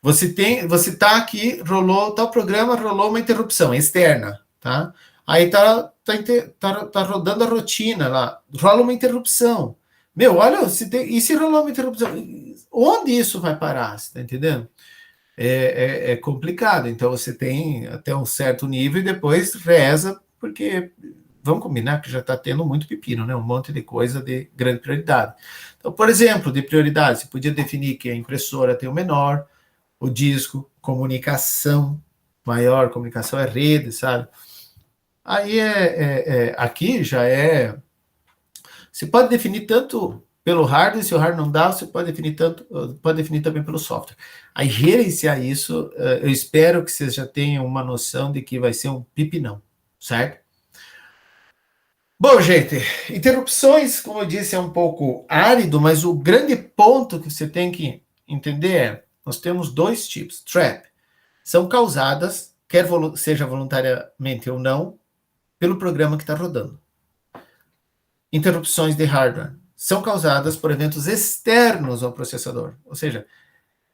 você tá aqui, rolou tal programa, rolou uma interrupção externa, tá? Aí tá rodando a rotina lá, rola uma interrupção. Meu, olha, e se rolar uma interrupção? Onde isso vai parar? Você tá entendendo? É complicado. Então você tem até um certo nível e depois reza, porque vamos combinar que já está tendo muito pepino, né? Um monte de coisa de grande prioridade. Então, por exemplo, de prioridade, você podia definir que a impressora tem o menor, o disco, comunicação maior, comunicação é rede, sabe? Aí aqui já é. Você pode definir tanto pelo hardware, se o hardware não dá, você pode definir também pelo software. Aí gerenciar isso, eu espero que vocês já tenham uma noção de que vai ser um pipinão, certo? Bom, gente, interrupções, como eu disse, é um pouco árido, mas o grande ponto que você tem que entender é: nós temos dois tipos. Trap são causadas, quer seja voluntariamente ou não, pelo programa que está rodando. Interrupções de hardware são causadas por eventos externos ao processador. Ou seja,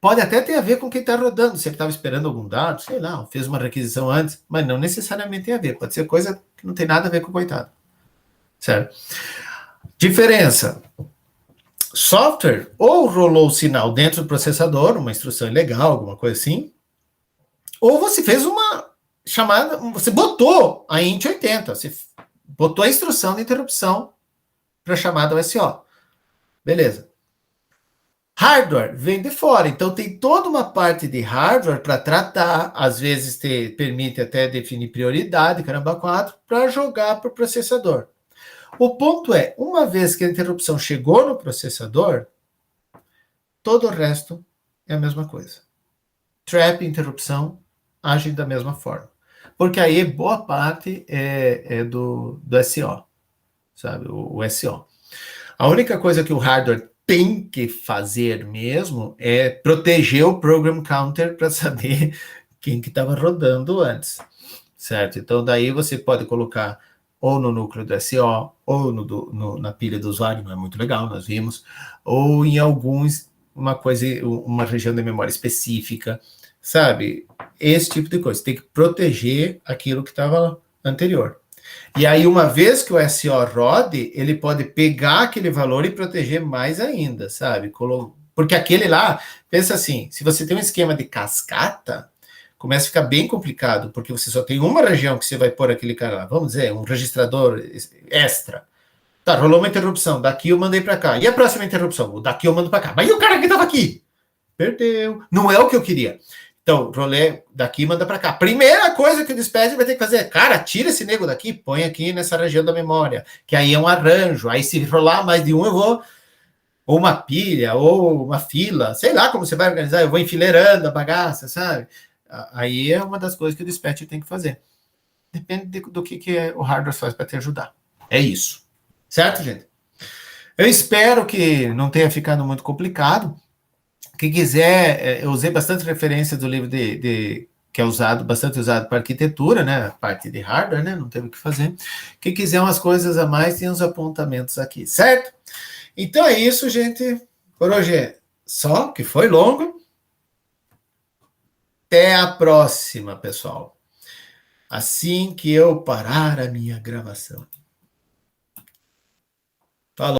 pode até ter a ver com quem está rodando, se ele estava esperando algum dado, sei lá, fez uma requisição antes, mas não necessariamente tem a ver. Pode ser coisa que não tem nada a ver com o coitado. Certo? Diferença. Software ou rolou o sinal dentro do processador, uma instrução ilegal, alguma coisa assim, ou você fez uma chamada, você botou a int 80, você botou a instrução de interrupção para chamada OSO. Beleza. Hardware vem de fora, então tem toda uma parte de hardware para tratar, às vezes permite até definir prioridade, caramba 4, para jogar para o processador. O ponto é, uma vez que a interrupção chegou no processador, todo o resto é a mesma coisa. Trap e interrupção agem da mesma forma. Porque aí boa parte é do SO, sabe? O SO. A única coisa que o hardware tem que fazer mesmo é proteger o program counter para saber quem que estava rodando antes, certo? Então daí você pode colocar ou no núcleo do SO, ou na pilha do usuário, não é muito legal, nós vimos, ou em uma região de memória específica, sabe? Esse tipo de coisa. Tem que proteger aquilo que estava anterior. E aí, uma vez que o SO rode, ele pode pegar aquele valor e proteger mais ainda, sabe? Porque aquele lá, pensa assim, se você tem um esquema de cascata, começa a ficar bem complicado, porque você só tem uma região que você vai pôr aquele cara lá, vamos dizer, um registrador extra. Tá, rolou uma interrupção, daqui eu mandei para cá. E a próxima interrupção? Daqui eu mando para cá. Mas e o cara que estava aqui? Perdeu. Não é o que eu queria. Então, rolê daqui, manda para cá. Primeira coisa que o dispatch vai ter que fazer, cara, tira esse nego daqui, põe aqui nessa região da memória, que aí é um arranjo. Aí se rolar mais de um, eu vou, ou uma pilha, ou uma fila, sei lá como você vai organizar, eu vou enfileirando a bagaça, sabe? Aí é uma das coisas que o dispatch tem que fazer. Depende do que o hardware faz para te ajudar. É isso. Certo, gente? Eu espero que não tenha ficado muito complicado. Quem quiser, eu usei bastante referência do livro que é bastante usado para arquitetura, né? A parte de hardware, né? Não teve o que fazer. Quem quiser umas coisas a mais, tem uns apontamentos aqui, certo? Então é isso, gente. Por hoje é só, que foi longo. Até a próxima, pessoal. Assim que eu parar a minha gravação. Falou.